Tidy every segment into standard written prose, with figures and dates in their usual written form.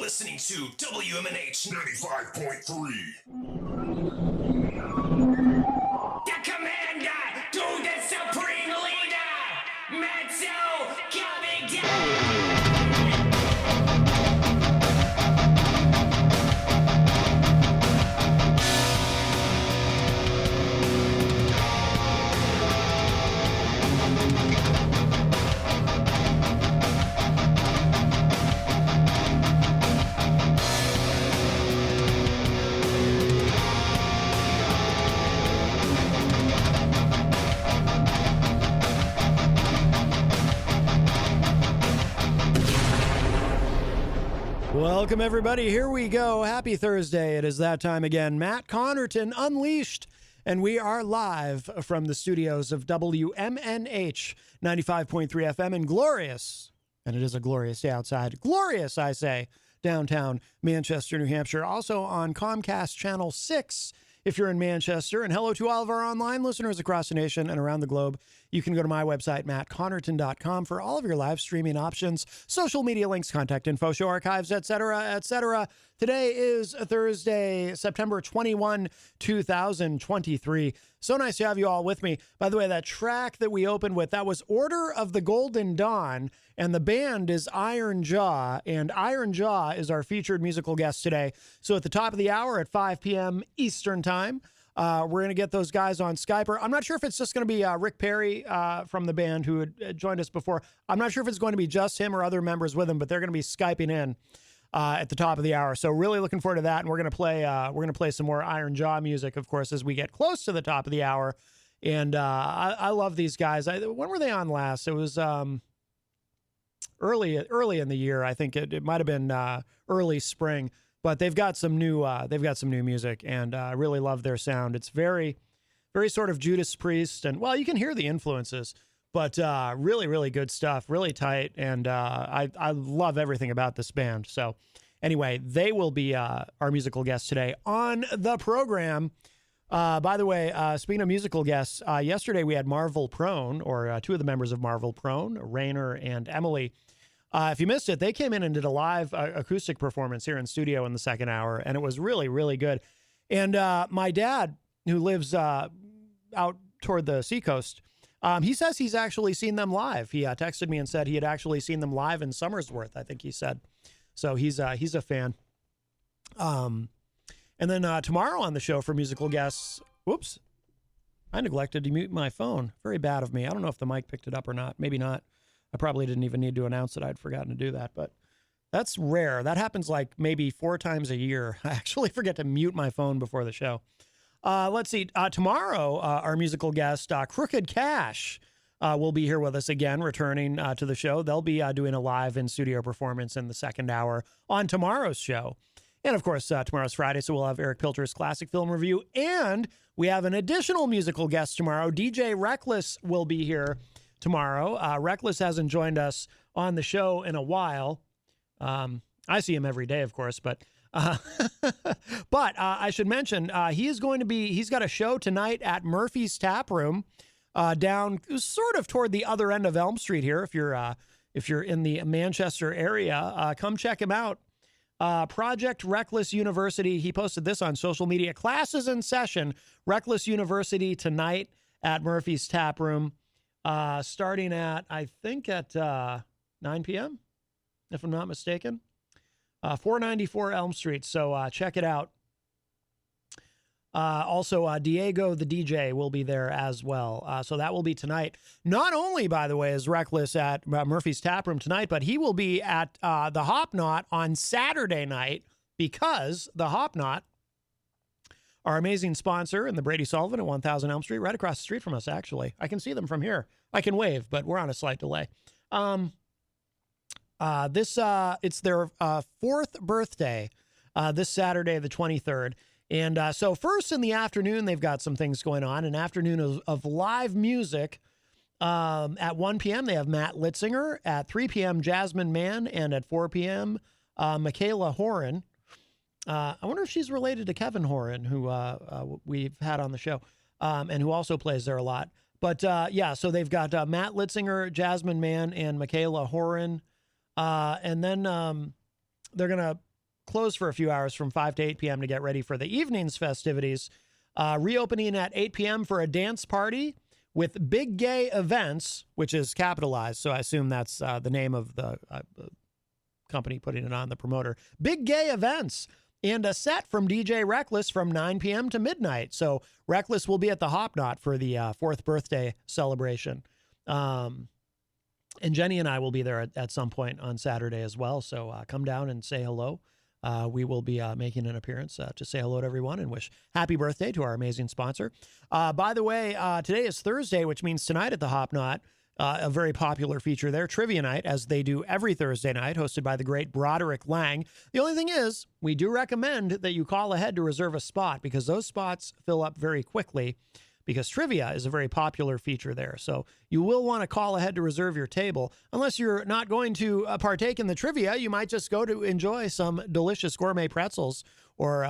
listening to WMNH 95.3. The commander to the supreme leader, Matzo coming down. Welcome, everybody. Here we go. Happy Thursday. It is that time again. Matt Connarton Unleashed, and we are live from the studios of WMNH 95.3 FM in glorious, and it is a glorious day outside. Glorious, I say, downtown Manchester, New Hampshire. Also on Comcast Channel 6 if you're in Manchester. And hello to all of our online listeners across the nation and around the globe. You can go to my website, mattconnerton.com, for all of your live streaming options, social media links, contact info, show archives, etc., etc. Today is Thursday, September 21, 2023. So nice to have you all with me. By the way, that track that we opened with, that was Order of the Golden Dawn, and the band is Iron Jaw, and Iron Jaw is our featured musical guest today. So at the top of the hour at 5 p.m. Eastern Time, we're going to get those guys on Skype. I'm not sure if it's just going to be Rick Perry from the band who had joined us before. I'm not sure if it's going to be just him or other members with him, but they're going to be Skyping in at the top of the hour. So really looking forward to that. And we're going to play some more Iron Jaw music, of course, as we get close to the top of the hour. And I love these guys. When were they on last? It was early in the year. I think it might have been early spring. But they've got some new music, and I really love their sound. It's very, very sort of Judas Priest, and well, you can hear the influences, but really, really good stuff, really tight, and I love everything about this band. So anyway, they will be our musical guests today on the program. By the way, speaking of musical guests, yesterday we had Marvel Prone, or two of the members of Marvel Prone, Rainer and Emily. If you missed it, they came in and did a live acoustic performance here in studio in the second hour, and it was really, really good. And my dad, who lives out toward the seacoast, he says he's actually seen them live. He texted me and said he had actually seen them live in Somersworth, I think he said. So he's a fan. And then tomorrow on the show for musical guests, whoops, I neglected to mute my phone. Very bad of me. I don't know if the mic picked it up or not. Maybe not. I probably didn't even need to announce that I'd forgotten to do that, but that's rare. That happens like maybe 4 times a year. I actually forget to mute my phone before the show. Let's see. Tomorrow, our musical guest, Crooked Cash, will be here with us again, returning to the show. They'll be doing a live in-studio performance in the second hour on tomorrow's show. And, of course, tomorrow's Friday, so we'll have Eric Pilcher's Classic Film Review. And we have an additional musical guest tomorrow. DJ Reckless will be here tomorrow. Reckless hasn't joined us on the show in a while. I see him every day, of course, but I should mention he's got a show tonight at Murphy's Tap Room down sort of toward the other end of Elm Street here. If you're in the Manchester area, come check him out. Project Reckless University. He posted this on social media. Classes in session. Reckless University tonight at Murphy's Tap Room. Starting at, I think, at 9 p.m., if I'm not mistaken. 494 Elm Street, so check it out. Also, Diego the DJ will be there as well. So that will be tonight. Not only, by the way, is Reckless at Murphy's Tap Room tonight, but he will be at the Hop Knot on Saturday night, because the Hop Knot, our amazing sponsor in the Brady Sullivan at 1000 Elm Street, right across the street from us, actually. I can see them from here. I can wave, but we're on a slight delay. It's their 4th birthday this Saturday, the 23rd. And so first in the afternoon, they've got some things going on. An afternoon of live music. At 1 p.m., they have Matt Litzinger. At 3 p.m., Jasmine Mann. And at 4 p.m., Michaela Horan. I wonder if she's related to Kevin Horan, who we've had on the show, and who also plays there a lot. But yeah, so they've got Matt Litzinger, Jasmine Mann, and Michaela Horan. And then they're going to close for a few hours from 5 to 8 p.m. to get ready for the evening's festivities. Reopening at 8 p.m. for a dance party with Big Gay Events, which is capitalized, so I assume that's the name of the company putting it on, the promoter. Big Gay Events, and a set from DJ Reckless from 9 p.m. to midnight. So Reckless will be at the Hop Knot for the 4th birthday celebration. And Jenny and I will be there at some point on Saturday as well, so come down and say hello. We will be making an appearance to say hello to everyone and wish happy birthday to our amazing sponsor. By the way, today is Thursday, which means tonight at the Hop Knot, a very popular feature there, Trivia Night, as they do every Thursday night, hosted by the great Broderick Lang. The only thing is, we do recommend that you call ahead to reserve a spot because those spots fill up very quickly because trivia is a very popular feature there. So you will want to call ahead to reserve your table. Unless you're not going to partake in the trivia, you might just go to enjoy some delicious gourmet pretzels or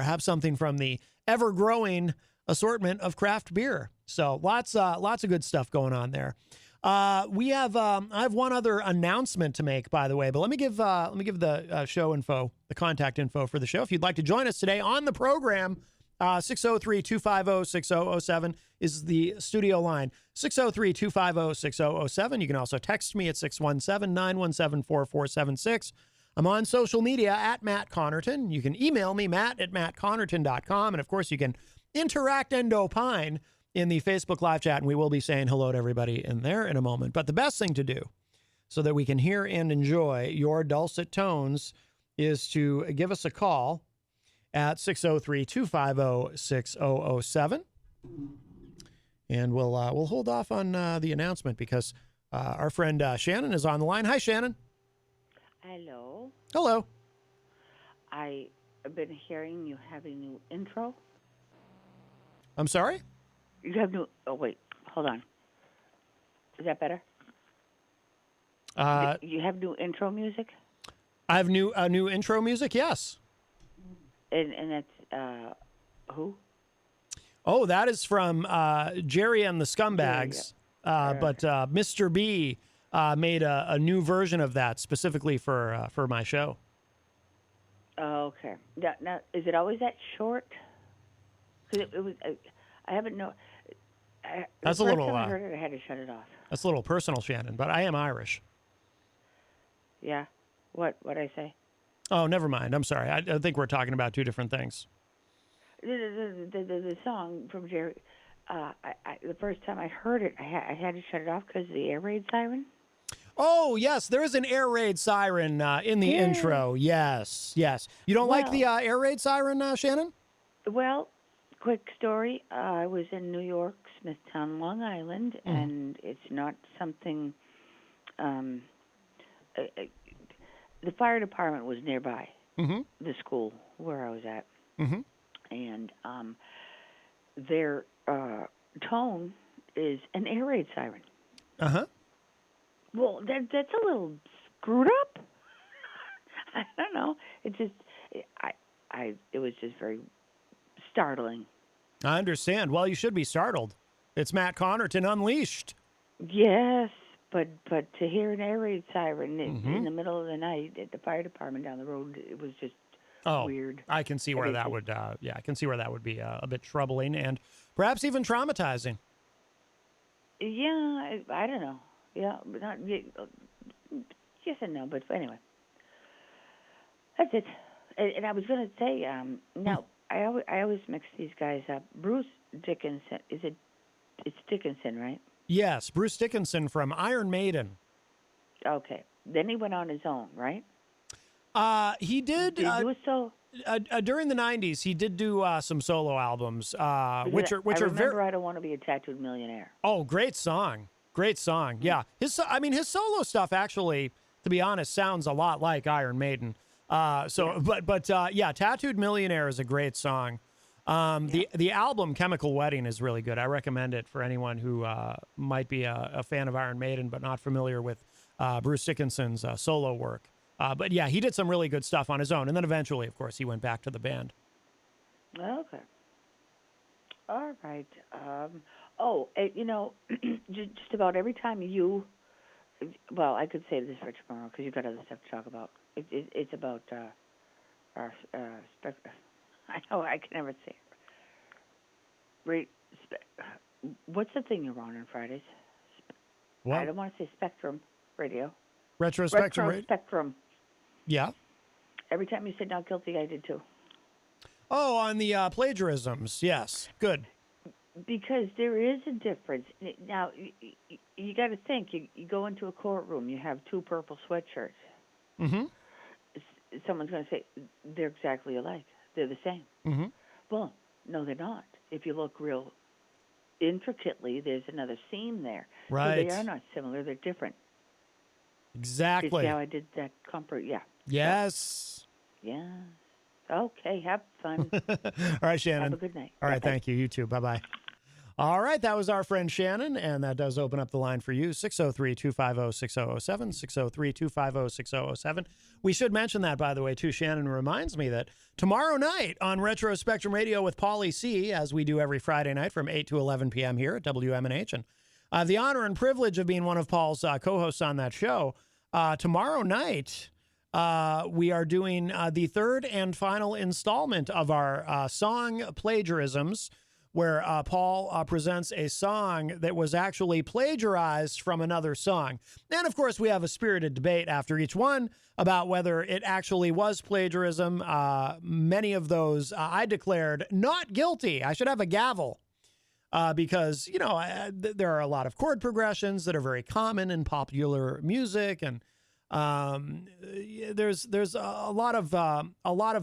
have something from the ever-growing assortment of craft beer. So lots of good stuff going on there. I have one other announcement to make, by the way, but let me give the show info, the contact info for the show. If you'd like to join us today on the program, 603-250-6007 is the studio line. 603-250-6007. You can also text me at 617-917-4476. I'm on social media at Matt Connarton. You can email me, matt@mattconnerton.com. And of course, you can interact and opine in the Facebook live chat, and we will be saying hello to everybody in there in a moment. But the best thing to do so that we can hear and enjoy your dulcet tones is to give us a call at 603-250-6007. And we'll hold off on the announcement because our friend Shannon is on the line. Hi, Shannon. Hello. Hello. I've been hearing you have a new intro. I'm sorry? You have new... Oh, wait. Hold on. Is that better? You have new intro music? I have new intro music, yes. And that's... who? Oh, that is from Jerry and the Scumbags. But Mr. B made a new version of that specifically for my show. Oh, okay. Now, is it always that short? Because it was... I haven't know. That's a little. I heard it, I had to shut it off. That's a little personal, Shannon. But I am Irish. Yeah. What I say? Oh, never mind. I'm sorry. I think we're talking about two different things. The song from Jerry. The first time I heard it, I had to shut it off because of the air raid siren. Oh yes, there is an air raid siren in the intro. Yes. You don't like the air raid siren, Shannon? Well. Quick story. I was in New York, Smithtown, Long Island, and it's not something... the fire department was nearby, the school where I was at. And their tone is an air raid siren. Well, that's a little screwed up. I don't know. It just... it was just very... startling. I understand. Well, you should be startled. It's Matt Connarton Unleashed. Yes, but to hear an air raid siren in the middle of the night at the fire department down the road, it was just weird. I can see where that would. I can see where that would be a bit troubling and perhaps even traumatizing. Yeah, I don't know. Yeah, but not yes and no. But anyway, that's it. And I was going to say now. I always mix these guys up. Bruce Dickinson, it's Dickinson, right? Yes, Bruce Dickinson from Iron Maiden. Okay. Then he went on his own, right? He did. Did he do a solo? During the 90s, he did do some solo albums, which are very. I Don't Want to Be a Tattooed Millionaire. Oh, great song. Yeah. His solo stuff actually, to be honest, sounds a lot like Iron Maiden. Tattooed Millionaire is a great song. The album Chemical Wedding is really good. I recommend it for anyone who might be a fan of Iron Maiden but not familiar with Bruce Dickinson's solo work. But yeah, he did some really good stuff on his own, and then eventually, of course, he went back to the band. Okay. All right. Just about every time I could say this for tomorrow because you've got other stuff to talk about. It's about I know I can never say it. What's the thing you're on Fridays? What? I don't want to say Spectrum Radio. Retro Spectrum Radio? Spectrum. Yeah. Every time you said not guilty, I did too. Oh, on the plagiarisms. Yes. Good. Because there is a difference. Now, you got to think. You go into a courtroom, you have two purple sweatshirts. Mm-hmm. Someone's going to say, they're exactly alike. They're the same. Mm-hmm. Well, no, they're not. If you look real intricately, there's another seam there. Right. So they are not similar. They're different. Exactly. See how I did that comfort? Yeah. Yes. Yeah. Okay, have fun. All right, Shannon. Have a good night. All right, Bye-bye. thank you. You too. Bye-bye. All right, that was our friend Shannon, and that does open up the line for you, 603-250-6007, 603-250-6007. We should mention that, by the way, too. Shannon reminds me that tomorrow night on Retro Spectrum Radio with Pauly C., as we do every Friday night from 8 to 11 p.m. here at WMNH, and I have the honor and privilege of being one of Paul's co-hosts on that show. Tomorrow night, we are doing the third and final installment of our song plagiarisms, where Paul presents a song that was actually plagiarized from another song. And, of course, we have a spirited debate after each one about whether it actually was plagiarism. Many of those I declared not guilty. I should have a gavel because, you know, there are a lot of chord progressions that are very common in popular music, and there's a lot of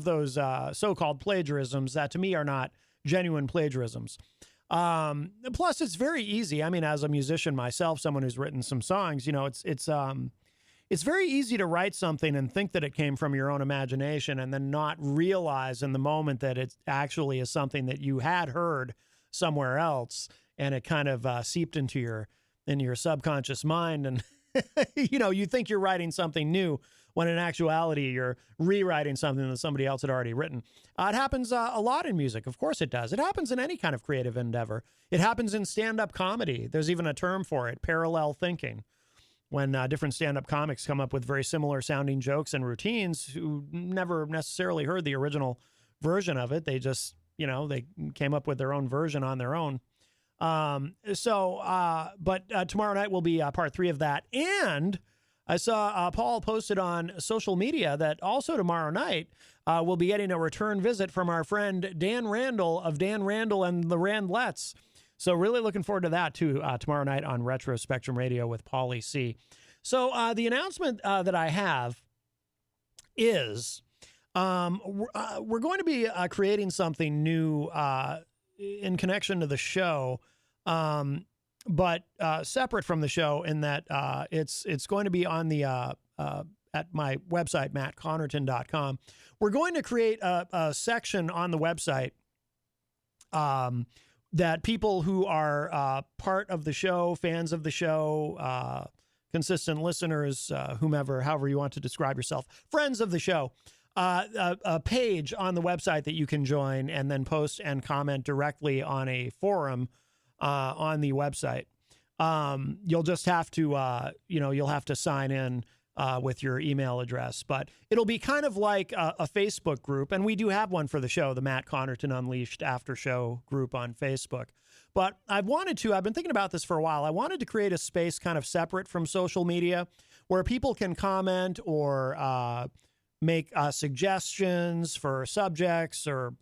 those so-called plagiarisms that to me are not genuine plagiarisms. Plus, it's very easy. I mean, as a musician myself, someone who's written some songs, you know, it's very easy to write something and think that it came from your own imagination, and then not realize in the moment that it actually is something that you had heard somewhere else, and it kind of seeped into your subconscious mind, and you know, you think you're writing something new when in actuality you're rewriting something that somebody else had already written. It happens a lot in music. Of course it does. It happens in any kind of creative endeavor. It happens in stand-up comedy. There's even a term for it, parallel thinking, when different stand-up comics come up with very similar sounding jokes and routines who never necessarily heard the original version of it. They just, you know, they came up with their own version on their own. But tomorrow night will be part 3 of that. And I saw Paul posted on social media that also tomorrow night we'll be getting a return visit from our friend Dan Randall of Dan Randall and the Randlettes. So really looking forward to that too tomorrow night on Retro Spectrum Radio with Pauly C. So the announcement that I have is we're going to be creating something new in connection to the show. But separate from the show in that it's going to be on the at my website, mattconnerton.com. We're going to create a section on the website that people who are part of the show, fans of the show, consistent listeners, however you want to describe yourself, friends of the show, a page on the website that you can join and then post and comment directly on a forum on the website. You'll just have to, you'll have to sign in with your email address, but it'll be kind of like a Facebook group. And we do have one for the show, the Matt Connarton Unleashed After Show group on Facebook. But I've been thinking about this for a while. I wanted to create a space kind of separate from social media where people can comment or make suggestions for subjects or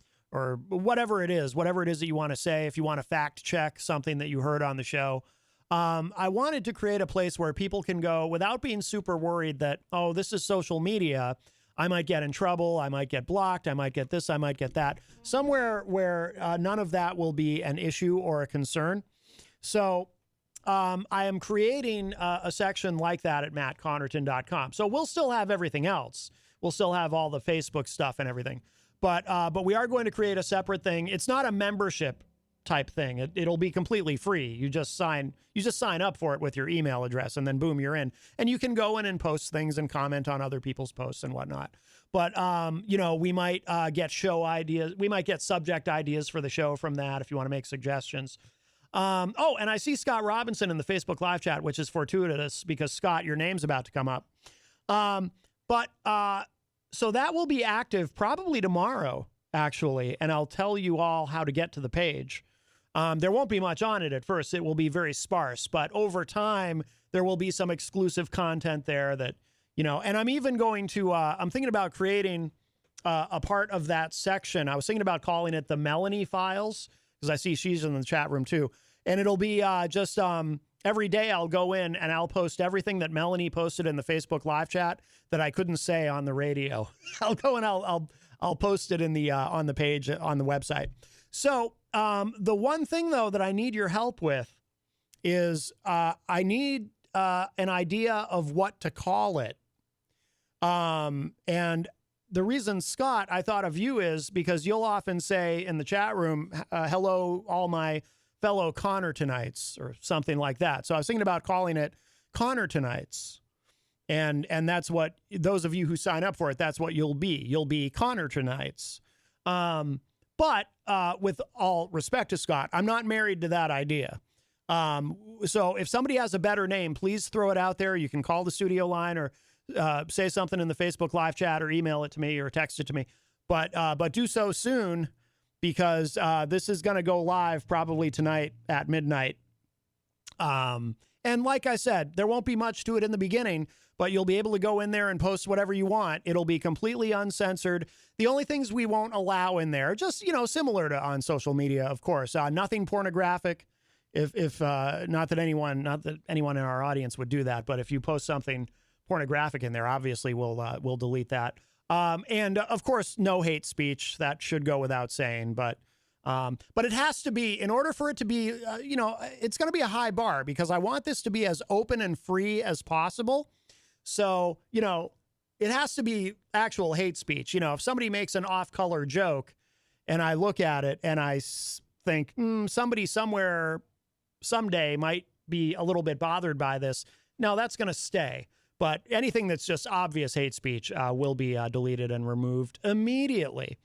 whatever it is that you want to say. If you want to fact check something that you heard on the show, I wanted to create a place where people can go without being super worried that, oh, this is social media. I might get in trouble. I might get blocked. I might get this. I might get that. Somewhere where none of that will be an issue or a concern. So I am creating a section like that at mattconnerton.com. So we'll still have everything else. We'll still have all the Facebook stuff and everything. But we are going to create a separate thing. It's not a membership type thing. It'll be completely free. You just sign up for it with your email address, and then boom, you're in. And you can go in and post things and comment on other people's posts and whatnot. But we might get show ideas. We might get subject ideas for the show from that if you want to make suggestions. And I see Scott Robinson in the Facebook live chat, which is fortuitous because Scott, your name's about to come up. So that will be active probably tomorrow, actually, and I'll tell you all how to get to the page. There won't be much on it at first. It will be very sparse, but over time, there will be some exclusive content there that, and I'm even going to, I'm thinking about creating a part of that section. I was thinking about calling it the Melanie Files, because I see she's in the chat room too. And it'll be just every day I'll go in and I'll post everything that Melanie posted in the Facebook live chat that I couldn't say on the radio. I'll go and I'll post it in the on the page on the website. So the one thing though that I need your help with is I need an idea of what to call it. And the reason, Scott, I thought of you is because you'll often say in the chat room, hello, all my fellow Connartonites or something like that. So I was thinking about calling it Connartonites. And that's what, those of you who sign up for it, that's what you'll be. You'll be Connartonites. But with all respect to Scott, I'm not married to that idea. So if somebody has a better name, please throw it out there. You can call the studio line or say something in the Facebook live chat or email it to me or text it to me. But do so soon, because this is going to go live probably tonight at midnight. And like I said, there won't be much to it in the beginning, but you'll be able to go in there and post whatever you want. It'll be completely uncensored. The only things we won't allow in there, just, similar to on social media, of course, nothing pornographic. If not that anyone in our audience would do that, but if you post something pornographic in there, obviously we'll delete that. And of course, no hate speech. That should go without saying. But it has to be, in order for it to be, it's going to be a high bar, because I want this to be as open and free as possible. So, it has to be actual hate speech. If somebody makes an off-color joke and I look at it and I think, somebody somewhere someday might be a little bit bothered by this, no, that's going to stay. But anything that's just obvious hate speech will be deleted and removed immediately.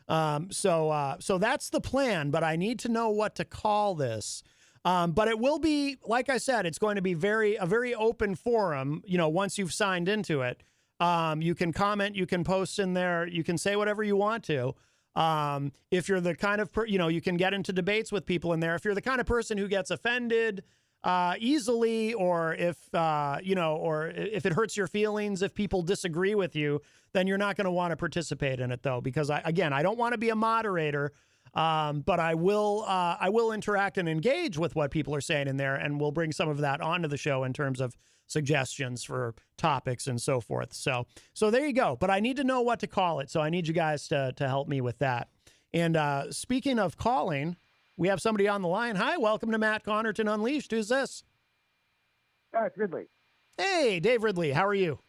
So that's the plan, but I need to know what to call this. But it will be, like I said, it's going to be a very open forum. Once you've signed into it, you can comment, you can post in there, you can say whatever you want to. If you're the kind of, you can get into debates with people in there. If you're the kind of person who gets offended easily, or if if it hurts your feelings, if people disagree with you, then you're not going to want to participate in it, though, because I don't want to be a moderator, but I will interact and engage with what people are saying in there, and we'll bring some of that onto the show in terms of suggestions for topics and so forth. So there you go. But I need to know what to call it, so I need you guys to help me with that. And speaking of calling, we have somebody on the line. Hi, welcome to Matt Connarton Unleashed. Who's this? It's Ridley. Hey, Dave Ridley. How are you?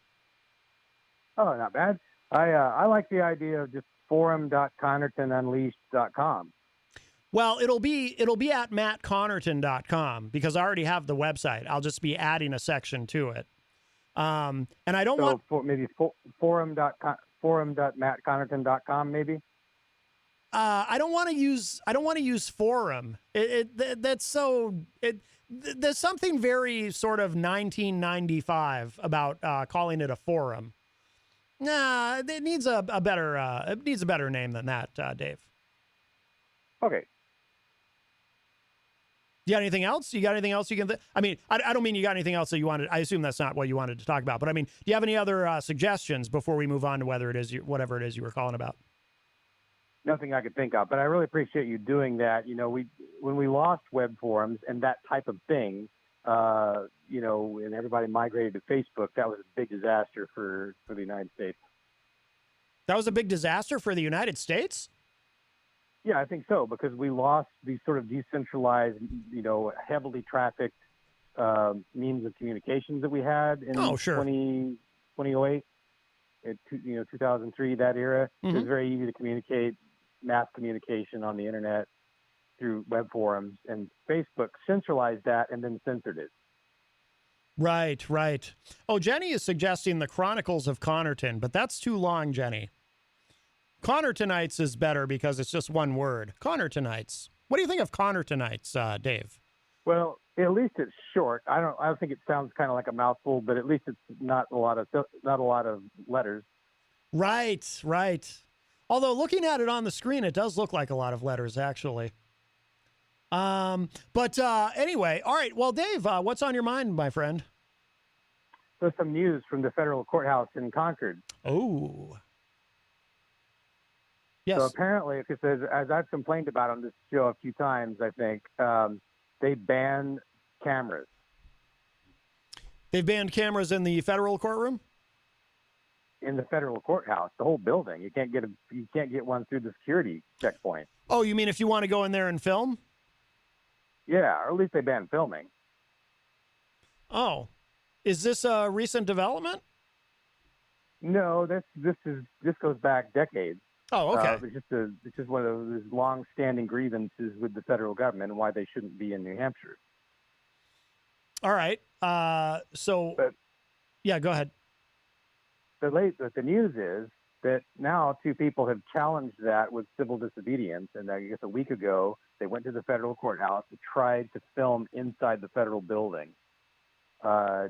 Oh, not bad. I like the idea of just forum.connartonunleashed.com. Well, it'll be at mattconnerton.com, because I already have the website. I'll just be adding a section to it. And I don't want maybe forum.mattconnerton.com maybe. I don't want to use forum. There's something very sort of 1995 about calling it a forum. Nah, it needs a better name than that, Dave. Okay. You got anything else? You got anything else you can? I mean, I don't mean you got anything else that you wanted. I assume that's not what you wanted to talk about. But I mean, do you have any other suggestions before we move on to whatever it is you were calling about? Nothing I could think of, but I really appreciate you doing that. When we lost web forums and that type of thing, and everybody migrated to Facebook, that was a big disaster for the United States. That was a big disaster for the United States? Yeah, I think so, because we lost these sort of decentralized, heavily trafficked means of communications that we had in 2008, 2003, that era. Mm-hmm. It was very easy to communicate, mass communication on the internet through web forums, and Facebook centralized that and then censored it. Right. Oh, Jenny is suggesting the Chronicles of Connarton, but that's too long, Jenny. Connartonites is better because it's just one word. Connartonites. What do you think of Connartonites, Dave? Well, at least it's short. I don't think it sounds kind of like a mouthful, but at least it's not a lot of letters. Right, right. Although looking at it on the screen, it does look like a lot of letters, actually. But anyway, all right. Well, Dave, what's on your mind, my friend? So some news from the federal courthouse in Concord. Oh. Yes. So apparently, because as I've complained about on this show a few times, I think they ban cameras. They've banned cameras in the federal courtroom? In the federal courthouse, the whole building. You can't get one through the security checkpoint. Oh, you mean if you want to go in there and film? Yeah, or at least they banned filming. Oh. Is this a recent development? No, this goes back decades. Oh, okay. It's just one of those long-standing grievances with the federal government and why they shouldn't be in New Hampshire. All right. Yeah, go ahead. The news is that now two people have challenged that with civil disobedience, and I guess a week ago they went to the federal courthouse and tried to film inside the federal building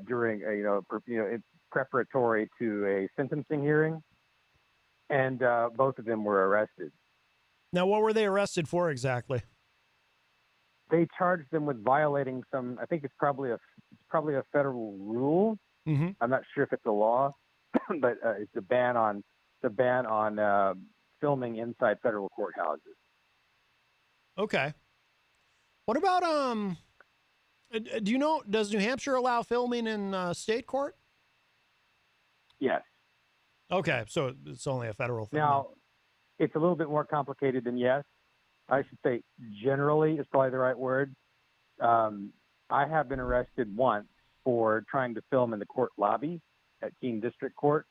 during it's preparatory to a sentencing hearing, and both of them were arrested. Now, what were they arrested for exactly? They charged them with violating some. I think it's probably a federal rule. Mm-hmm. I'm not sure if it's a law, but it's a ban on filming inside federal courthouses. Okay. What about do you know? Does New Hampshire allow filming in state court? Yes. Okay, so it's only a federal thing. Now, it's a little bit more complicated than yes. I should say generally is probably the right word. I have been arrested once for trying to film in the court lobby at Keene District Court.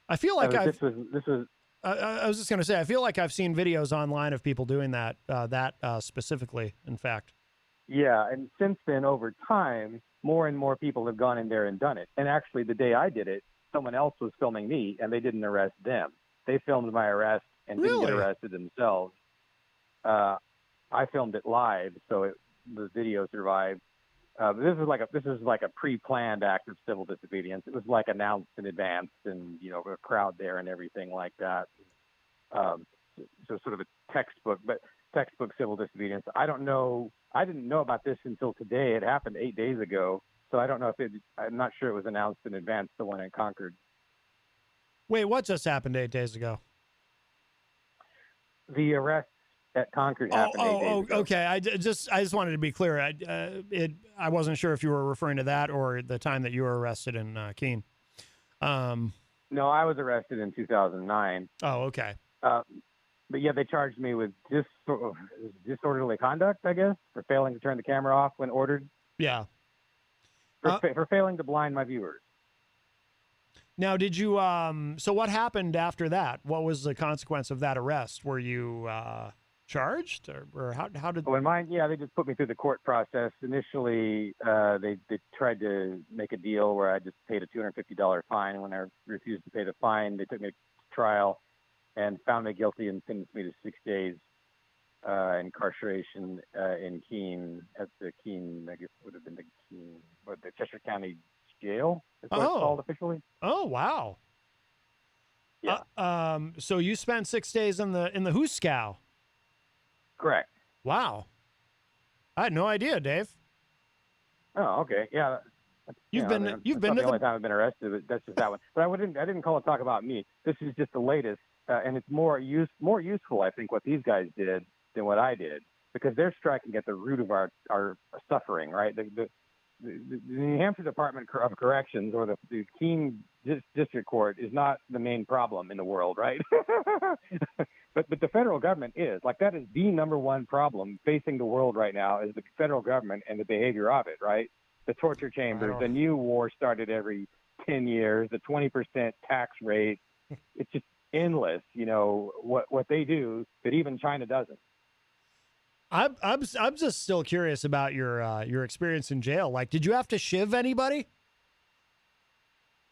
I feel like this was. I was just going to say, I feel like I've seen videos online of people doing that specifically, in fact. Yeah, and since then, over time, more and more people have gone in there and done it. And actually, the day I did it, someone else was filming me, and they didn't arrest them. They filmed my arrest and didn't get arrested themselves. I filmed it live, so the video survived. This is like a pre-planned act of civil disobedience. It was like announced in advance, and a crowd there and everything like that. So sort of a textbook civil disobedience. I don't know. I didn't know about this until today. It happened 8 days ago, so I don't know if I'm not sure it was announced in advance. The one in Concord. Wait, what just happened 8 days ago? The arrest at Concord happened 8 days ago. Okay. I just wanted to be clear. I wasn't sure if you were referring to that or the time that you were arrested in Keene. No, I was arrested in 2009. Oh, okay. But yeah, they charged me with disorderly conduct, I guess, for failing to turn the camera off when ordered. Yeah. For failing to blind my viewers. Now, did you? So, what happened after that? What was the consequence of that arrest? Were you charged, or how did? Well, in mine, yeah, they just put me through the court process. Initially, they tried to make a deal where I just paid a $250 fine. When I refused to pay the fine, they took me to trial and found me guilty and sentenced me to 6 days incarceration in Keene at the Keene. I guess it would have been the Keene, the Cheshire County Jail. Is what it's called officially. Oh, wow. Yeah. So you spent 6 days in the Hooskow. Correct. Wow. I had no idea, Dave. Oh, okay. Yeah. You've been the to only time I've been arrested, but that's just that one. But I didn't call it talk about me. This is just the latest, and it's more useful, I think, what these guys did than what I did, because they're striking at the root of our suffering, right? The New Hampshire Department of Corrections, or the Keene District Court, is not the main problem in the world, right? but the federal government is. Like, that is the number one problem facing the world right now, is the federal government and the behavior of it, right? The torture chambers, the new war started every 10 years, the 20% tax rate. It's just endless, what they do that even China doesn't. I'm just still curious about your experience in jail. Like, did you have to shiv anybody?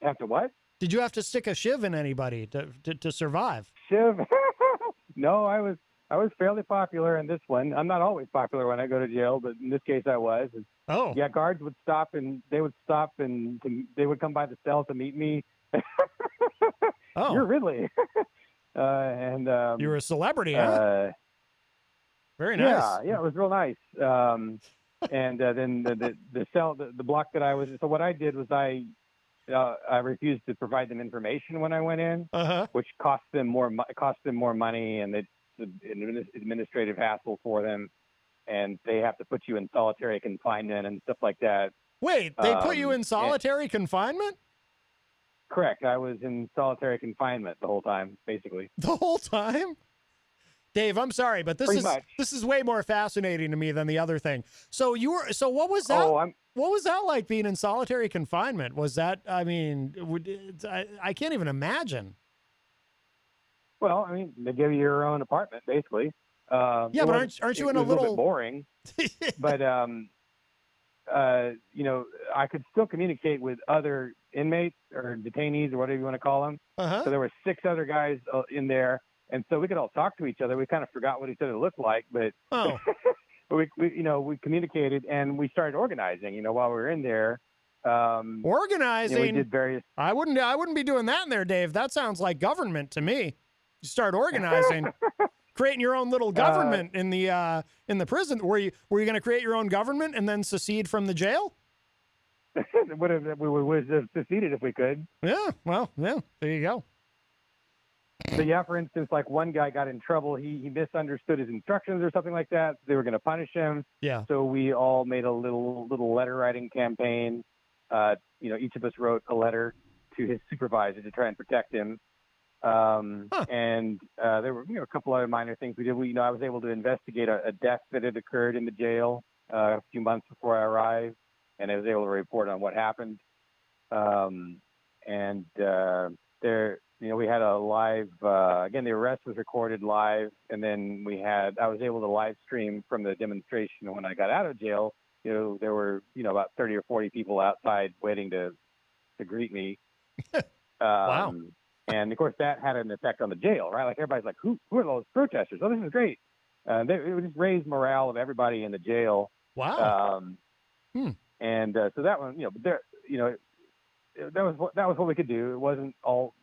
Have to what? Did you have to stick a shiv in anybody to survive? Shiv? No, I was fairly popular in this one. I'm not always popular when I go to jail, but in this case I was. Oh. Yeah, guards would stop and they would come by the cell to meet me. Oh, you're Ridley. And you were a celebrity, huh? Very nice. yeah, it was real nice. And then the block that I was. So what I did was I refused to provide them information when I went in, Uh-huh. which cost them more money, and it's an administrative hassle for them, and they have to put you in solitary confinement and stuff like that. Wait, they put you in And- solitary confinement? Correct. I was in solitary confinement the whole time, basically. The whole time? Dave, I'm sorry, but Pretty much. this is way more fascinating to me than the other thing. So what was that? Oh, What was that like being in solitary confinement? Was that, I mean, I can't even imagine. well, I mean, they give you your own apartment, basically. Yeah, It but was- aren't you it in a was little little bit boring? But I could still communicate with other inmates or detainees or whatever you want to call them. Uh-huh. So there were 6 other guys in there, and so we could all talk to each other. We kind of forgot what each other looked like, but Oh. we communicated and we started organizing. While we were in there, Organizing. we did various. I wouldn't be doing that in there, Dave. That sounds like government to me. You start organizing, creating your own little government in the prison. Were you going to create your own government and then secede from the jail? we would have seceded if we could. Yeah. Well, yeah. There you go. But yeah, for instance, like one guy got in trouble. He misunderstood his instructions or something like that. They were going to punish him. Yeah. So we all made a little letter writing campaign. Each of us wrote a letter to his supervisor to try and protect him. And there were a couple other minor things we did. I was able to investigate a death that had occurred in the jail a few months before I arrived, and I was able to report on what happened. We had a live. Again, the arrest was recorded live, and then I was able to live stream from the demonstration when I got out of jail. There were about 30 or 40 people outside waiting to greet me. Wow. And of course, that had an effect on the jail, right? Like everybody's like, "Who are those protesters? Oh, this is great." It would just raise morale of everybody in the jail. Wow. And so that one, that was what we could do. It wasn't all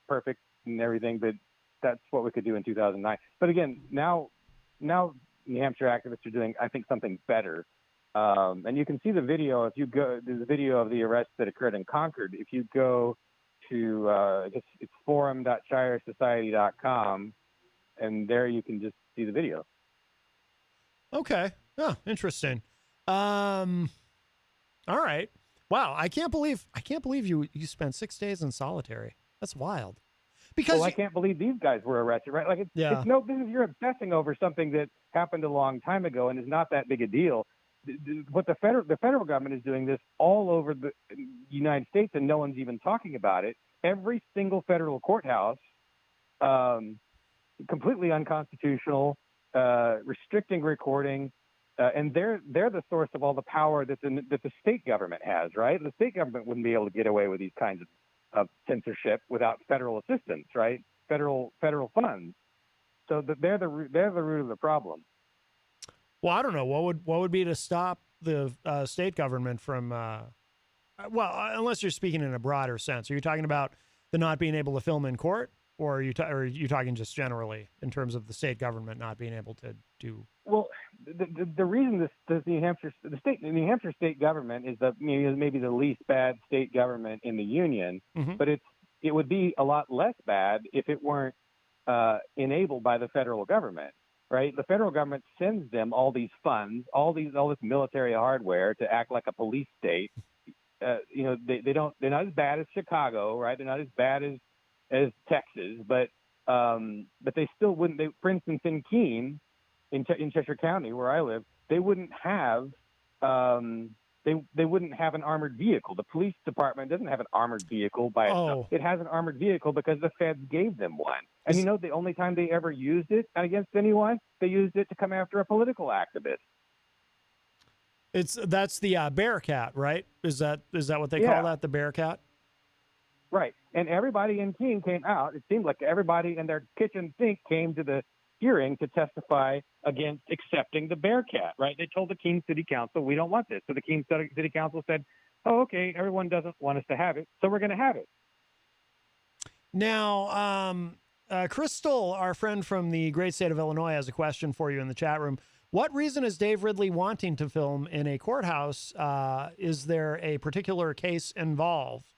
perfect and everything, but that's what we could do in 2009. But again, now New Hampshire activists are doing, I think, something better. And you can see the video if you go. There's a video of the arrest that occurred in Concord. If you go to it's forum.shiresociety.com, and there you can just see the video. Okay. Oh, interesting. All right. Wow. I can't believe you spent 6 days in solitary. That's wild. Because I can't believe these guys were arrested, right? Like Yeah. it's no business. You're obsessing over something that happened a long time ago and is not that big a deal. What the federal government is doing this all over the United States, and no one's even talking about it. Every single federal courthouse, completely unconstitutional, restricting recording, and they're the source of all the power that the state government has, right? The state government wouldn't be able to get away with these kinds of censorship without federal assistance, right? Federal funds. So they're the root of the problem. Well, I don't know what would be to stop the state government from. Unless you're speaking in a broader sense, are you talking about the not being able to film in court, or are you talking just generally in terms of the state government not being able to do? Well, the reason the New Hampshire state government is maybe the least bad state government in the union, Mhm. but it would be a lot less bad if it weren't enabled by the federal government. Right, the federal government sends them all these funds, all this military hardware to act like a police state. They're not as bad as Chicago, right? They're not as bad as Texas, but they still wouldn't. For instance, in Keene, in Cheshire County, where I live, they wouldn't have they wouldn't have an armored vehicle. The police department doesn't have an armored vehicle by itself. Oh. It has an armored vehicle because the feds gave them one. And the only time they ever used it against anyone, they used it to come after a political activist. That's the Bearcat, right? Is that what they call that, the Bearcat? Right. And everybody in Keene came out. It seemed like everybody in their kitchen sink came to the hearing to testify against accepting the Bearcat, right? They told the Keene City Council, we don't want this. So the Keene City Council said, oh, okay, everyone doesn't want us to have it, so we're going to have it. Now, Crystal, our friend from the great state of Illinois, has a question for you in the chat room. What reason is Dave Ridley wanting to film in a courthouse? Is there a particular case involved?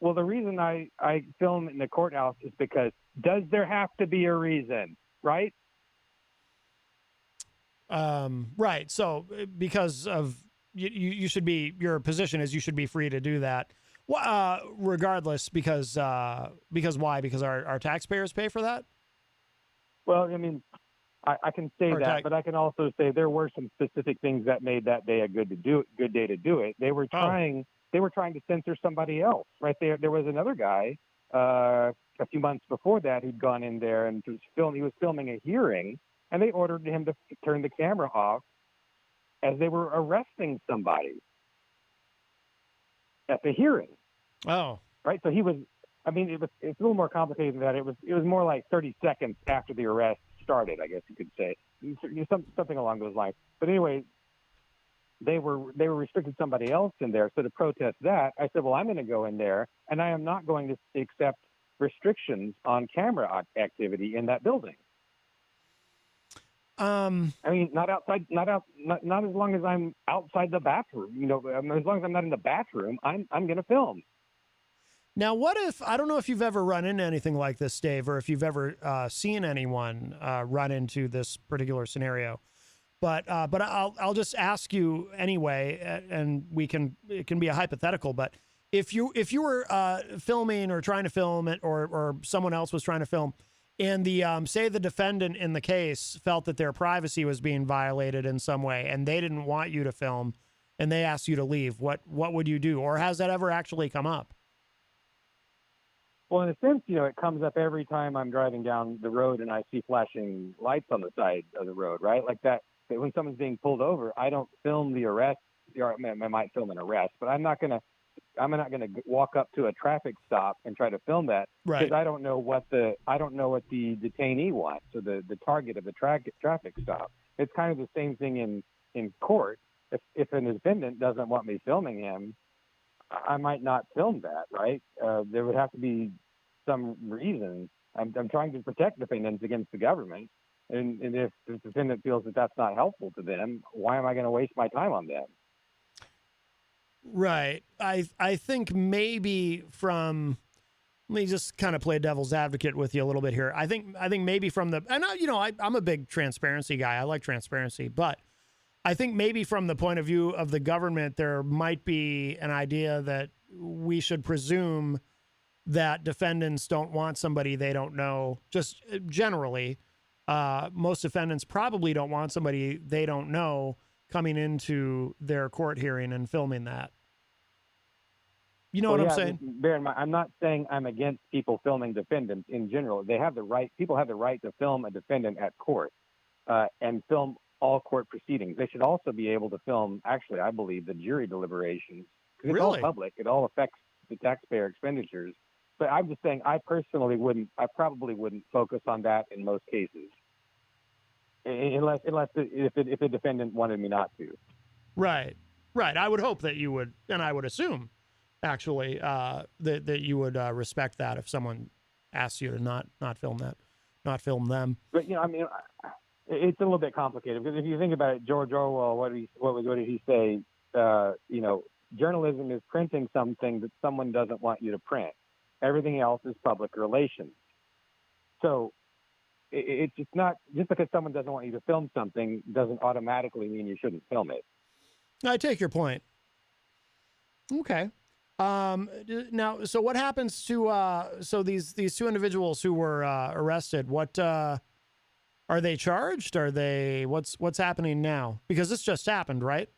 Well, the reason I film in the courthouse is because does there have to be a reason, right? Right. So because of you should be, your position is you should be free to do that. Regardless, because why? Because our taxpayers pay for that? Well, I mean, I can say Or that, but I can also say there were some specific things that made that day a good day to do it. They were trying to censor somebody else, right? There was another guy a few months before that who'd gone in there and he was filming a hearing, and they ordered him to turn the camera off as they were arresting somebody at the hearing. Oh, right. So he was. I mean, it's a little more complicated than that. It was more like 30 seconds after the arrest started, I guess you could say, something along those lines. But anyway, they were restricting somebody else in there. So to protest that, I said, well, I'm going to go in there, and I am not going to accept restrictions on camera activity in that building. I mean, not as long as I'm outside the bathroom. You know, as long as I'm not in the bathroom, I'm going to film. Now, what if, I don't know if you've ever run into anything like this, Dave, or if you've ever seen anyone run into this particular scenario, but I'll just ask you anyway, and it can be a hypothetical, but if you were filming or trying to film it, or someone else was trying to film, and say the defendant in the case felt that their privacy was being violated in some way, and they didn't want you to film, and they asked you to leave, what would you do? Or has that ever actually come up? Well, in a sense, you know, it comes up every time I'm driving down the road and I see flashing lights on the side of the road, right? Like that when someone's being pulled over, I don't film the arrest. I might film an arrest, but I'm not gonna walk up to a traffic stop and try to film that, right? Because I don't know what the detainee wants, or the target of the traffic stop. It's kind of the same thing in court. If a defendant doesn't want me filming him, I might not film that, right? There would have to be some reason. I'm trying to protect defendants against the government, and if the defendant feels that that's not helpful to them, why am I going to waste my time on them? Right. I think maybe from, let me just kind of play devil's advocate with you a little bit here. I think maybe from I'm a big transparency guy. I like transparency, but I think maybe from the point of view of the government, there might be an idea that we should presume that defendants don't want somebody they don't know. Just generally, most defendants probably don't want somebody they don't know coming into their court hearing and filming that. You know what I'm saying? Bear in mind, I'm not saying I'm against people filming defendants in general. They have the right. People have the right to film a defendant at court and film all court proceedings. They should also be able to film, actually, I believe, the jury deliberations. Because it's all public. It all affects the taxpayer expenditures. But I'm just saying, I probably wouldn't focus on that in most cases, unless if the defendant wanted me not to. Right. I would hope that you would, and I would assume, actually, that you would respect that if someone asks you to not film that, not film them. But I mean, it's a little bit complicated, because if you think about it, George Orwell, what did he say? Journalism is printing something that someone doesn't want you to print. Everything else is public relations. So it's not just because someone doesn't want you to film something doesn't automatically mean you shouldn't film it. I take your point. Okay. Now, so what happens to so these two individuals who were arrested? What are they charged? Are they what's happening now? Because this just happened, right?